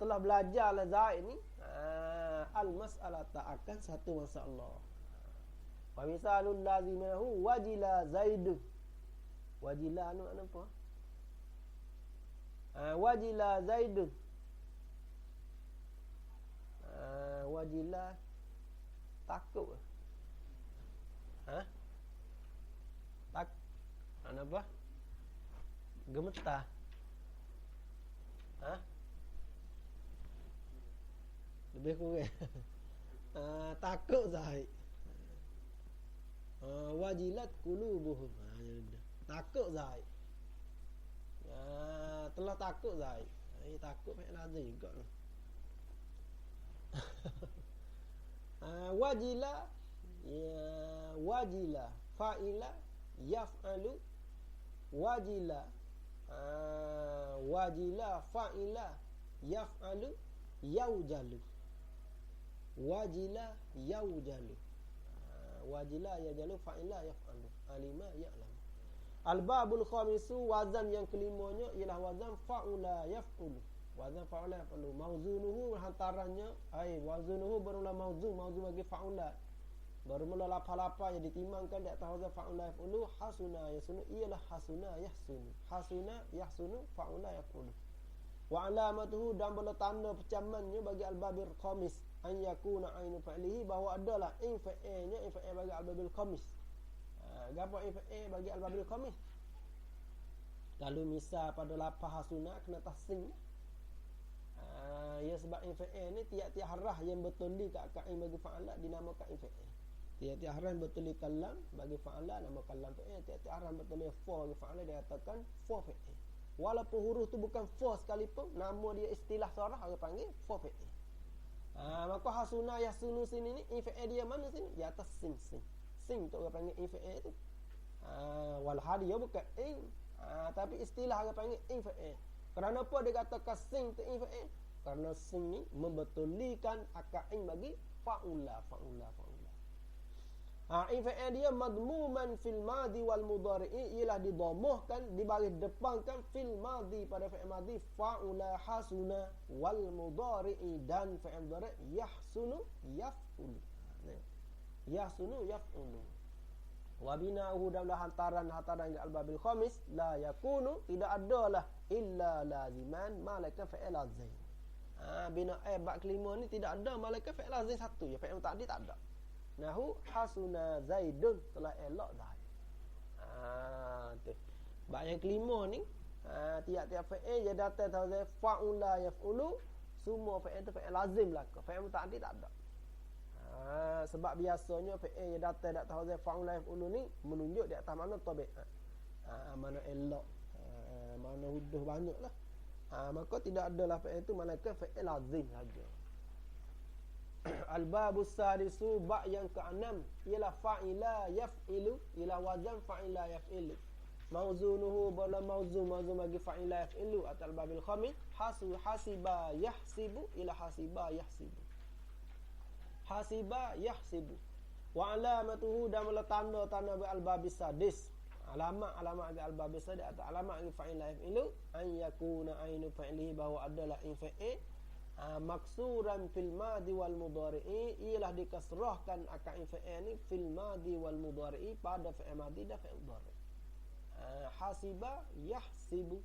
Telah belajarlah Zaid ni al-mas'alata akan satu masalah. Wa misalul lazimahu wajila Zaid. Wajila ni makna apa? Wajila Zaid. Wajila takut. Tak apa? Gemetar. Lebih kurang. Takut Zaid. Wajilat qulubuhum. Takut Zaid. Telah takut Zaid. Takut fa'il lazim juga. Wajila wajila fa'ila yaf'alu wajila wajila fa'ila yaf'alu yaujalu. Wajila yaujalu. Wajila yaujalu fa'ila yaf'alu. Alima ya'lam. Al-babul khamisu wazan yang kelimanya ialah wazan fa'ula yaf'ulu. Wazan fa'ula yaf'ulu. Mauzunuhu hantarannya wazunuhu bermula mauzun bagi fa'ula. Bermula lapa-lapa yang ditimbangkan di atas wazan fa'ula yaf'ulu hasuna yasunu ialah hasuna yahsunu. Hasuna yahsunu fa'ula yaf'ulu. Wa alamatuhu dan bola tanda pecamannya bagi al-babil khamis an yakuna ainu fa'lihi bahawa adalah fa'ilnya fa'il bagi al-babil khamis. Gapo fa'il bagi al-babil khamis? Kalau misal pada lapah hasuna kena tasing. Ya sebab fa'il ni tiap-tiap harah yang betul di kat bagi fa'ala dinamakan fa'il. Tiap-tiap harah yang betul di kalam bagi fa'ala nama kalam fa'il. Tiap-tiap harah yang betul di fa bagi fa'ala dikatakan fa fa'il. Walaupun huruf tu bukan fa sekalipun, nama dia istilah sarah orang panggil fa fa'il. Maka hasuna yasunu sini ni fa'il dia mana sini? Di atas sin. Sin tu orang panggil fa'il tu. Wal hadiah bukan tapi istilah orang panggil fa'il. Kerana apa dia katakan sin tu fa'il? Kerana sin ni membetulikan akad bagi fa'ula. Fa'il dia madmuman fil madi wal mudhari'i ialah didhammahkan di baris depankan fil madi pada fa'il madi fa'ula hasuna wal mudhari'i dan fa'il mudhari' yahsunu yaf'ulu. Yahsunu yaf'ulu. Wa bina'uhu dalam hantaran al-babil khamis la yakunu tidak adalah illa laziman malaikat fa'il lazim. Bina bab kelima ni tidak ada malaikat fa'il lazim satu je, fa'il muta'addi tak ada. Nahu hasuna Zaidun telah elok Zaid. Bab yang kelima ni, tiap-tiap fi'il dia datang tazid fa'ula yaf'ulu, semua fi'il tu fi'il lazim belaka. Fi'il muta'addi tak ada. Sebab biasanya fi'il yang datang tak tazid fa'ula yaf'ulu ni menunjuk di atas mana tabiat. Mana elok, mana huduh banyaklah. Maka tidak adalah fi'il tu malaikat fi'il lazim saja. Al-babus sadisu ba' yang ke-6 ialah fa'ila yaf'ilu, ialah wazan fa'ila yaf'ilu. Mauzunuhu bala mauzun bagi fa'ila yaf'ilu atal babil khamis hasiba yahsibu, ialah hasiba yahsibu. Hasiba yahsibu. Wa alamatuhu dan tanda-tanda bil al-babis sadis. Alamat agak al-babis sadis atau alamat agak fa'ila yaf'ilu an yakuna ainu fa'ilihi, bahawa adalah in fa'il maksuran fil madi wal mudhari'i, ialah dikasrahkan akan fi'il ni fil madi wal mudhari'i, pada fi'il madi dan fi'il mudhari'. Hasiba yahsibu.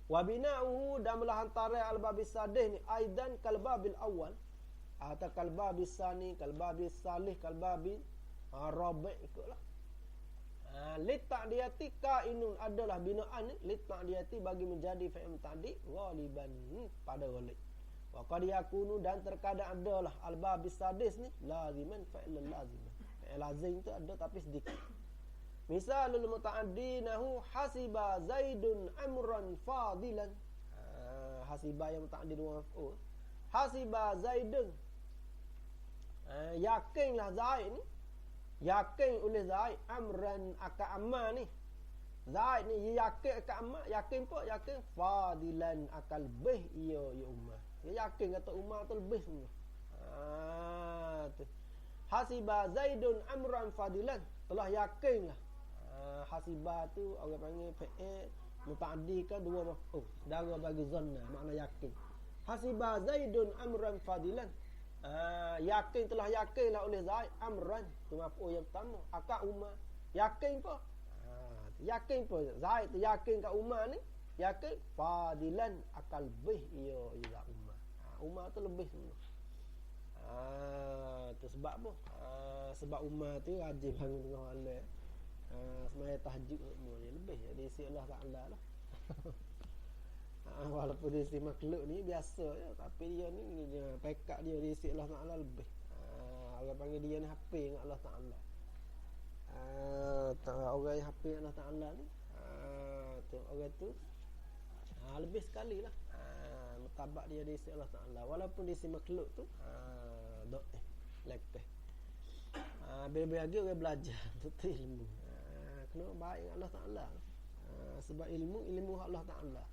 Wa bina'uhu dan melahantara al-babis sadih ni aidan kal babil awal atau kal babis sani, kal babis salih, kal babil rabi' ikutlah. Lit ta'diyati kainun adalah binaan ni lit ta'diyati bagi menjadi fi'il tadi ghaliban pada ghalib. Wa qad yakunu dan terkadang adalah al-babis sadis ni laziman fa'il lazim. Fi'il lazim tu ada tapi sedikit. Misalul muta'addinahu hasiba Zaidun amran fadilan. Hasiba yang muta'addin wa maf'ul. Hasiba Zaidun. Yakinlah Zaid ni. Yakin oleh Zaid amran akan amal ni. Zaid ni yakin akan amal, yakin apa? Yakin fadilan akan lebih ia ummah. Dia yakin kata ummah tu lebih semua. Tu. Hasiba Zaidun amran fadilan, telah yakinlah. Hasibah tu orang panggil fi'il muta'addi kan dua maf'ul. Saudara bagi zanna, makna yakin. Hasibah Zaidun amran fadilan. Yakin telah yakinlah oleh Zaid amran, tu maf'ul yang pertama. Akak Umar yakin apa? Yakin apa? Zaid tu yakin kat Umar ni, yakin fadilan akal lebih ia Umar. Umar tu lebih semua. Tu sebab apa? Sebab Umar tu rajin bangun tengah malam. Semaya tahajud semua dia lebih jadi isi Allah Ta'ala lah. Walaupun dia isi makhluk ni biasa je, tapi dia ni pekat dia isi Allah Ta'ala lebih. Orang panggil dia ni hafil dengan Allah Ta'ala. Orang yang hafil Allah Ta'ala ni orang tu lebih sekali lah mutabak dia isi Allah Ta'ala. Walaupun dia isi makhluk tu lepeh. Bila-bila lagi orang belajar betul ilmu. Kena baik dengan Allah Ta'ala. Sebab ilmu Allah Ta'ala.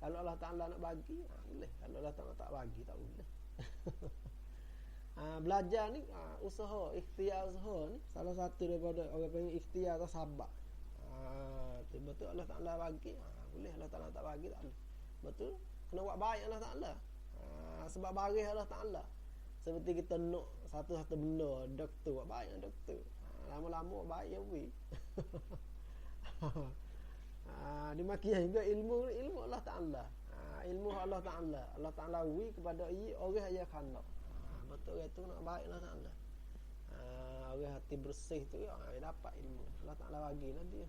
Kalau Allah Ta'ala nak bagi, boleh. Kalau Allah Ta'ala tak bagi, tak boleh. Belajar ni usaha, ikhtiar usaha ni salah satu daripada orang panggil ikhtiar atau sabar. Betul Allah Ta'ala bagi, boleh. Allah Ta'ala tak bagi, tak boleh. Betul, kena buat baik Allah Ta'ala. Sebab baris Allah Ta'ala. Seperti kita nak satu-satu benda, doktor buat baik dengan doktor. Lama-lama buat baik ya we. Dimakian juga ilmu Allah Ta'ala. Ilmu Allah Ta'ala. Allah Ta'ala we kepada orang yang khanak. Betul itu nak baik Allah Ta'ala. Orang hati bersih tu dapat ilmu. Allah Ta'ala bagi lah dia.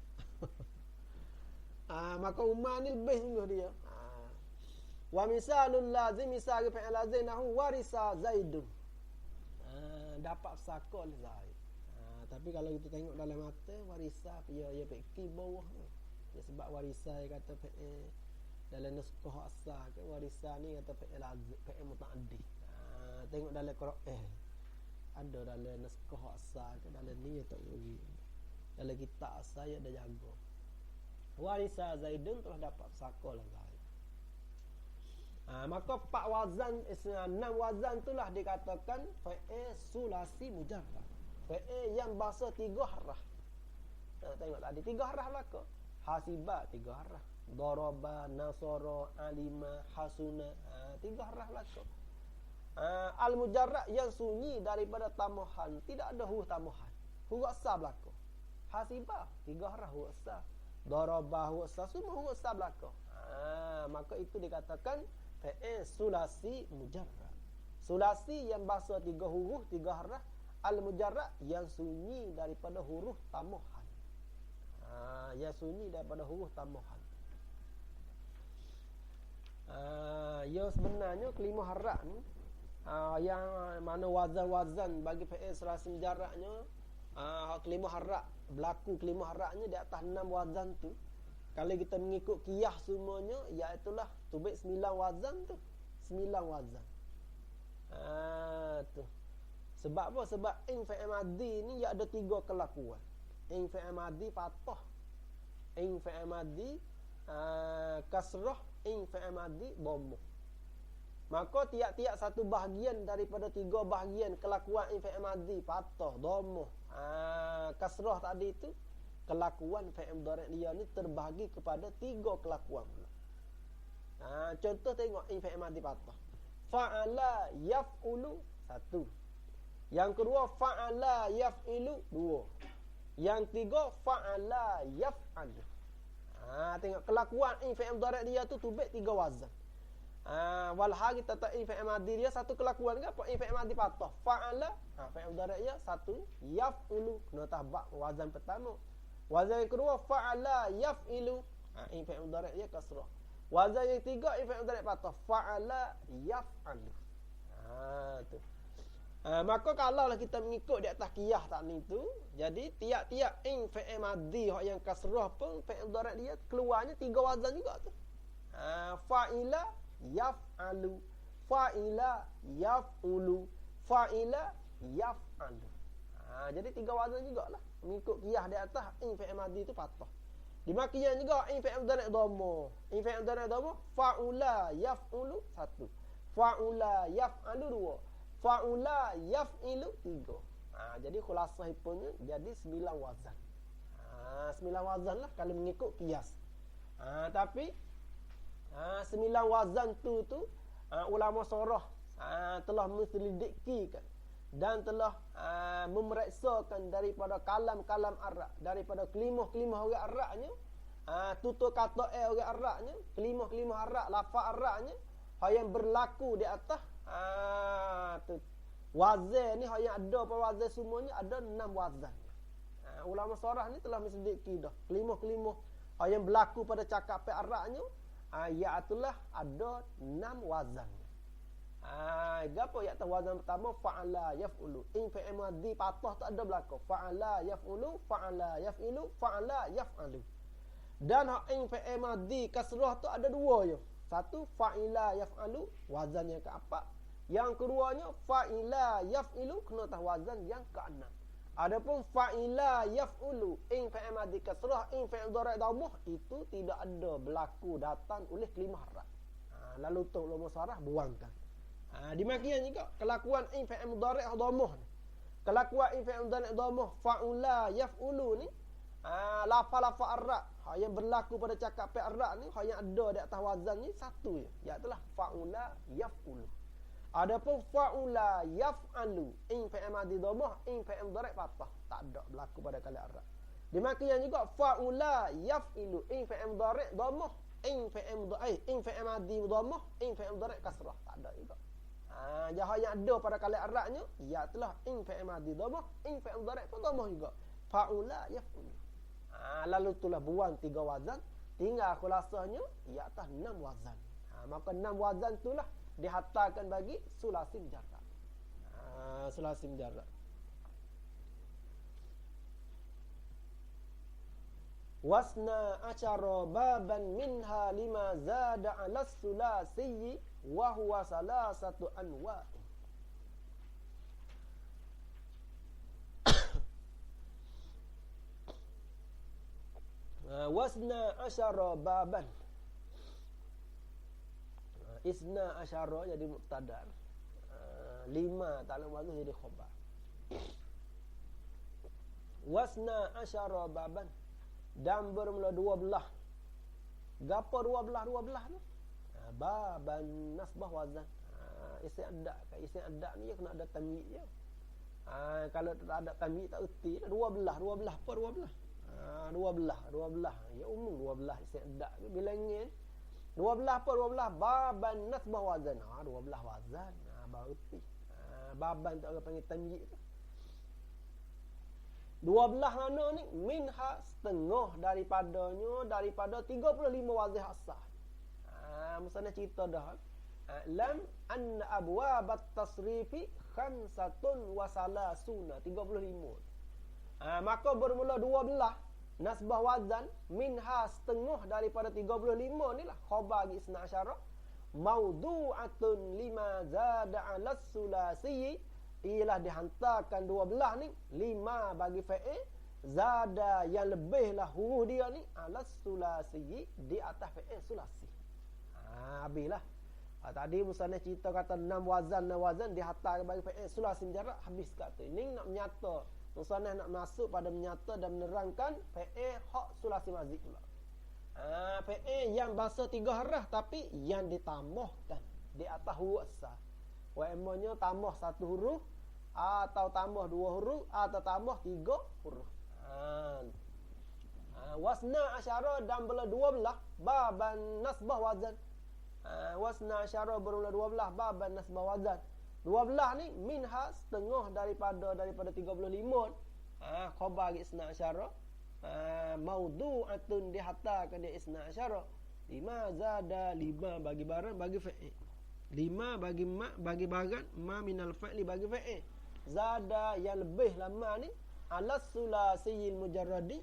Maka Umar ni lebih sungguh dia. Wa misalul lazim, misal fi'il lazim nahu warisa Zaidun. Dapat sakol Zaid. Tapi kalau kita tengok dalam mata warisa dia fikir bawah tu. Ya, sebab warisa dia kata fi'il dalam naskah asal ke warisa ni kata fi'il lazim, fi'il muta'addi. Tengok dalam Quran ada dalam naskah asal ke dalam ni tak bagi. Dalam kitab asal dia ada jaga. Warisa Zaidun telah dapat sakol Zaid. Maka 4 wazan 6 wazan itulah dikatakan fi'il sulasi mujarrad. Fi'il yang bahasa 3 harah. Tengok tadi 3 harah belaka. Hasiba 3 harah. Daraba, nasara, alima, hasuna 3 harah belaka. Al-mujarrad yang sunyi daripada tambahan, tidak ada huruf tambahan. Huruf asal belaka. Hasiba 3 harah huruf asal. Daraba huruf asal, semua huruf asal belaka. Maka itu dikatakan fi'il sulasi mujarrad. Sulasi yang bahasa 3 huruf 3 harah. Al-mujarrad yang sunyi daripada huruf tambahan. Yang sunyi daripada huruf tambahan. Ya sebenarnya kelimah harrak ni yang mana wazan-wazan bagi fi'il sulasim jaraknya, kelimah harrak, berlaku kelimah harraknya di atas 6 wazan tu. Kalau kita mengikut qiyas semuanya, iaitulah tubik 9 wazan tu. 9 wazan. Tu. Sebab apa? Sebab in fi'il madhi ni ia ada 3 kelakuan. In fi'il madhi fathah, in fi'il madhi kasrah, in fi'il madhi dhammah. Maka tiap-tiap satu bahagian daripada 3 bahagian kelakuan in fi'il madhi, fathah, dhammah, kasrah tadi itu, kelakuan fi'il mudhari' dia ni terbahagi kepada 3 kelakuan pula. Contoh tengok in fi'il madhi fathah. Fa'ala yaf'ulu 1. Yang kedua fa'ala yaf'ilu 2. Yang tiga fa'ala yaf'al. Tengok kelakuan in fi'il mudhari' dia tu tubik 3 wazan. Walha kita tak in fi'il madhi dia satu kelakuan ke apa? In fi'il madhi fathah. Fa'ala, fi'il mudhari' dia 1. Yaf'ulu kena tahbak wazan pertama. Wazan yang kedua fa'ala yaf'ilu, in fi'il mudhari' dia kasrah. Wazan yang tiga in fi'il mudhari' fathah. Fa'ala yaf'alu. Tu. Maka kalau lah kita mengikut di atas qiyas tak ni tu, jadi tiap-tiap in fi'il madhi yang kasrah pun fi'il mudhari' dia keluarnya 3 wazan juga tu. Fa'ila yaf'alu, fa'ila yaf'ulu, fa'ila yaf'alu. Jadi 3 wazan jugalah mengikut qiyas di atas in fi'il madhi tu fathah. Dimakian juga in fi'il mudhari' dhammah. In fi'il mudhari' dhammah fa'ula yaf'ulu 1, fa'ula yaf'alu 2, fa'ula yaf'ilu 3. Jadi khulasah punya jadi 9 wazan. 9 wazan lah kalau mengikut qiyas. Tapi 9 wazan tu ulama sorah telah menyelidikikan dan telah memeriksakan daripada kalam-kalam Arab, daripada kelimah-kelimah orang Arabnya, tutur kata orang Arabnya, kelimah-kelimah Arab, lafaz Arabnya yang berlaku di atas tu. Wazan ni yang ada pada wazan semuanya ada 6 wazan. Ulama sorah ni telah menyelidiki dah kelimah-kelimah yang berlaku pada cakapan Arabnya, iaitulah ada 6 wazan. Gapo ya wazan pertama fa'ala yaf'ulu. In fi'il madhi fathah tak ada berlaku. Fa'ala yaf'ulu, fa'ala yaf'ilu, fa'ala yaf'alu. Dan in fi'il madhi kasrah tu ada 2 je. Satu fa'ila yaf'alu, wazan yang keempat. Yang keduanya fa'ila yaf'ilu, kena tahu wazan yang keenam. Adapun fa'ila yaf'ulu, in fi'il madhi kasrah, in fi'il mudhari' dhammah, itu tidak ada berlaku datang oleh kelimah harf. Lalu tu ulama sarah buangkan. Dimakian juga kelakuan in fi'il mudhari' dhammah ni. Kelakuan in fi'il mudhari' dhammah fa'ula yaf'ulu ni, lafaz-lafaz Arab yang berlaku pada cakapan Arab ni, yang ada di atas wazan ni satu je, iaitu fa'ula yaf'ulu. Adapun fa'ula yaf'alu, in fi'il madhi dhammah, in fi'il mudhari' fathah, tak ada berlaku pada kalam Arab. Demikian juga fa'ula yaf'ilu, in fi'il mudhari' dhammah, in fi'il madhi dhammah, in fi'il mudhari' kasrah, tak ada juga. Yang ada pada kalam Arabnya iaitu in fi'il madhi dhammah, in fi'il mudhari' pun dhammah juga. Fa'ula yaf'ulu. Lalu itulah buang 3 wazan, tinggal khulasahnya iaitu 6 wazan. Maka 6 wazan itulah dihantarkan bagi sulasim jarak. Sulasim jarak. Wasna asyara baban minha lima zada 'ala sulasi wa huwa salasatu anwa'. Wasna asyara baban. Isna asyara jadi mubtada. 5 tak lama lagi jadi khabar. Wasna asyara baban, dan bermula 12. Gapo 12 ni? Baban nasbah wazan. Isim adad. Isim adad ni kena ada tamyiz je. Kalau tak ada tamyiz tak erti. 12 apa 12? 12. Ya umum 12 isim adad ke bilangnya. 12 apa 12? Baban nasbah wazan. 12 wazan. Baru erti. Baban tu orang panggil tamyiz tu. 12 mana ni? Minha setengah daripada 35 wazih asal. Misalnya cerita dah. Lam an abwab at-tasrifi khamsatun wa salasuna 35. Maka bermula 12 nasbah wazan minha setengah daripada 35 ni lah khabar gi isna asyara maudu'atun lima zada 'ala sulasi ialah dihantarkan 12 ni 5 bagi fa'il zada yang lebih lah huruf dia ni 'ala sulasi di atas fa'il sulasi. Habislah. Tadi misalnya cerita kata 6 wazan dihantar bagi fa'il sulasi mujarrad habis kat tu. Ini nak menyata Musannaf nak masuk pada menyata dan menerangkan fa'il hak sulasi mazid pula. Fa'il yang bahasa 3 harah tapi yang ditambahkan di atas huruf asal. Wa'amanya tambah 1 huruf atau tambah 2 huruf atau tambah 3 huruf. Wasna asyara dan bila 12 baban nasbah wazan. Wasna asyara bermula 12 baban nasbah wazan. 12 ni minha setengah daripada 35. Khabar isna asyara. Maudu'atun dihantarkan dia isna asyara. 5 zada 5 bagi barang bagi fa'il. 5 bagi ma bagi barang ma minal fa'li bagi fa'il. Zada yang lebih lama ni ala sulasiyil mujarradi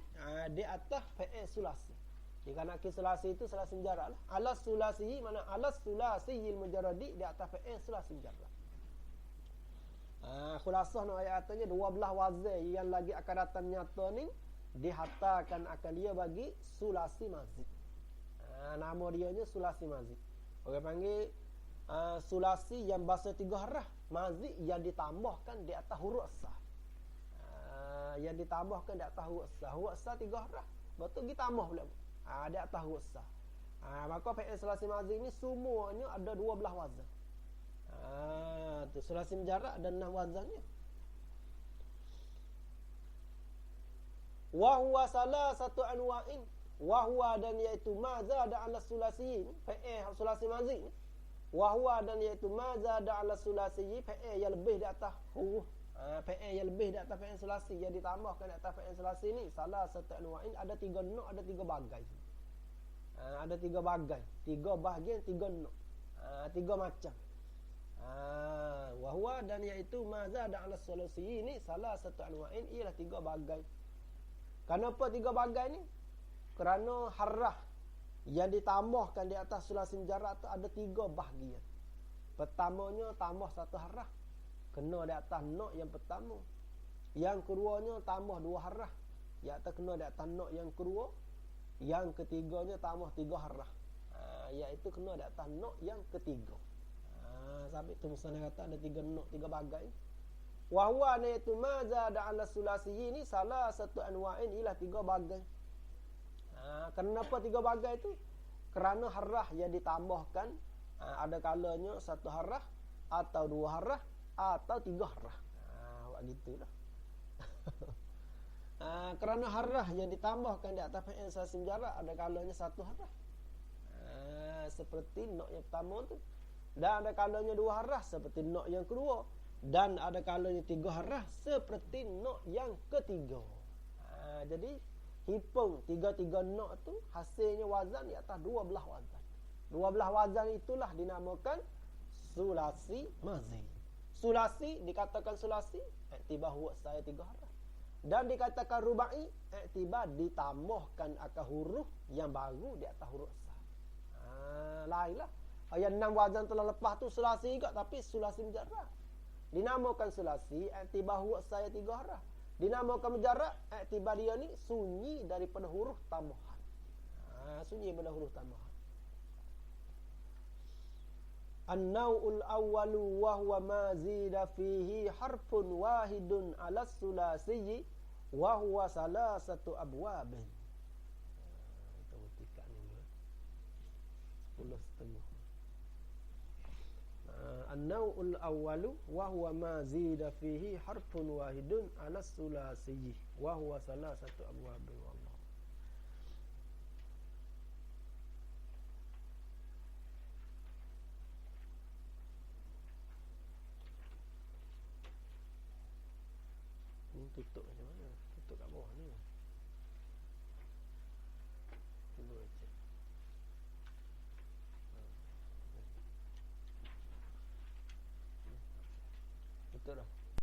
di atas fa'il sulasi. Jika nak ke sulasi itu sulasi mujarrad lah. Ala sulasi mana ala sulasiyil mujarradi di atas fa'il sulasi mujarrad. Khulasah nak ayatnya 12 wazan yang lagi akan datang nyata ni dihantarkan akan dia bagi sulasi mazid. Nama dia nya sulasi mazid. Orang panggil sulasi yang bahasa 3 harah, mazid yang ditambahkan di atas huruf asal. Yang ditambahkan di atas huruf asal. Huruf asal 3 harah. Betul kita tambah pula. Di atas huruf asal. Maka fa'il sulasi mazid ni semuanya ada 12 wazan. Tu sulasi mujarrad dan 6 wazannya. Wa huwa salasatu anwa'in. Wa huwa dan iaitu ma zada 'ala sulasi fa'il sulasi mazid. Wa huwa dan iaitu ma zada 'ala sulasi fa'il yang lebih di atas huruf. Fa'il yang lebih di atas fa'il sulasi yang ditambahkan di atas fa'il sulasi ni salasatu anwa'in ada 3 nok, ada 3 bagai. Ada 3 bagai, 3 bahagian, 3 nok. 3 macam. Wahwa dan iaitu mazada 'ala sulasi ini salah satu anwa'in ialah 3 bagai. Kenapa 3 bagai ni? Kerana harrah yang ditambahkan di atas sulasi mujarrad tu ada 3 bahagian. Pertamanya tambah 1 harrah kena di atas nok yang pertama. Yang keduanya tambah 2 harrah iaitu kena di atas nok yang kedua. Yang ketiganya tambah 3 harrah iaitu kena di atas nok yang ketiga. Sampai tu musannaf kata ada 3 nok, 3 bagai. Wa huwa iaitu ma zada 'ala sulasi ini salah satu anwa'in ialah 3 bagai. Kenapa 3 bagai tu? Kerana harrah yang ditambahkan ada kalanya 1 harrah atau 2 harrah atau 3 harrah. Buat gitulah. Kerana harrah yang ditambahkan di atas fa'il sulasi mujarrad ada kalanya 1 harrah. Seperti nok yang pertama tu. Dan ada kalanya 2 harrah seperti nok yang kedua. Dan ada kalanya 3 harrah seperti nok yang ketiga. Jadi hitung 3-3 nok tu hasilnya wazan di atas 12 wazan. 12 wazan itulah dinamakan sulasi mazid. Sulasi dikatakan sulasi i'tibar huwa saya 3 harrah. Dan dikatakan rubai i'tibar ditambahkan akan huruf yang baru di atas huruf asal. Lainlah. Yang 6 wazan telah lepas tu sulasi juga tapi sulasi mujarrad. Dinamakan sulasi i'tibar huwa saya 3 harah. Dinamakan mujarrad i'tibar dia ni sunyi daripada huruf tambahan. Sunyi daripada huruf tambahan. An-naw'ul awwalu wa huwa ma zida fihi harfun wahidun 'ala sulasi wa huwa salasatu abwabin. Kita buktikan ni. 10.5. An-naw'ul awwalu wa huwa ma zida fihi harfun wahidun 'ala sulasi wa huwa salasatu abwabin wallah. Tutup macam mana?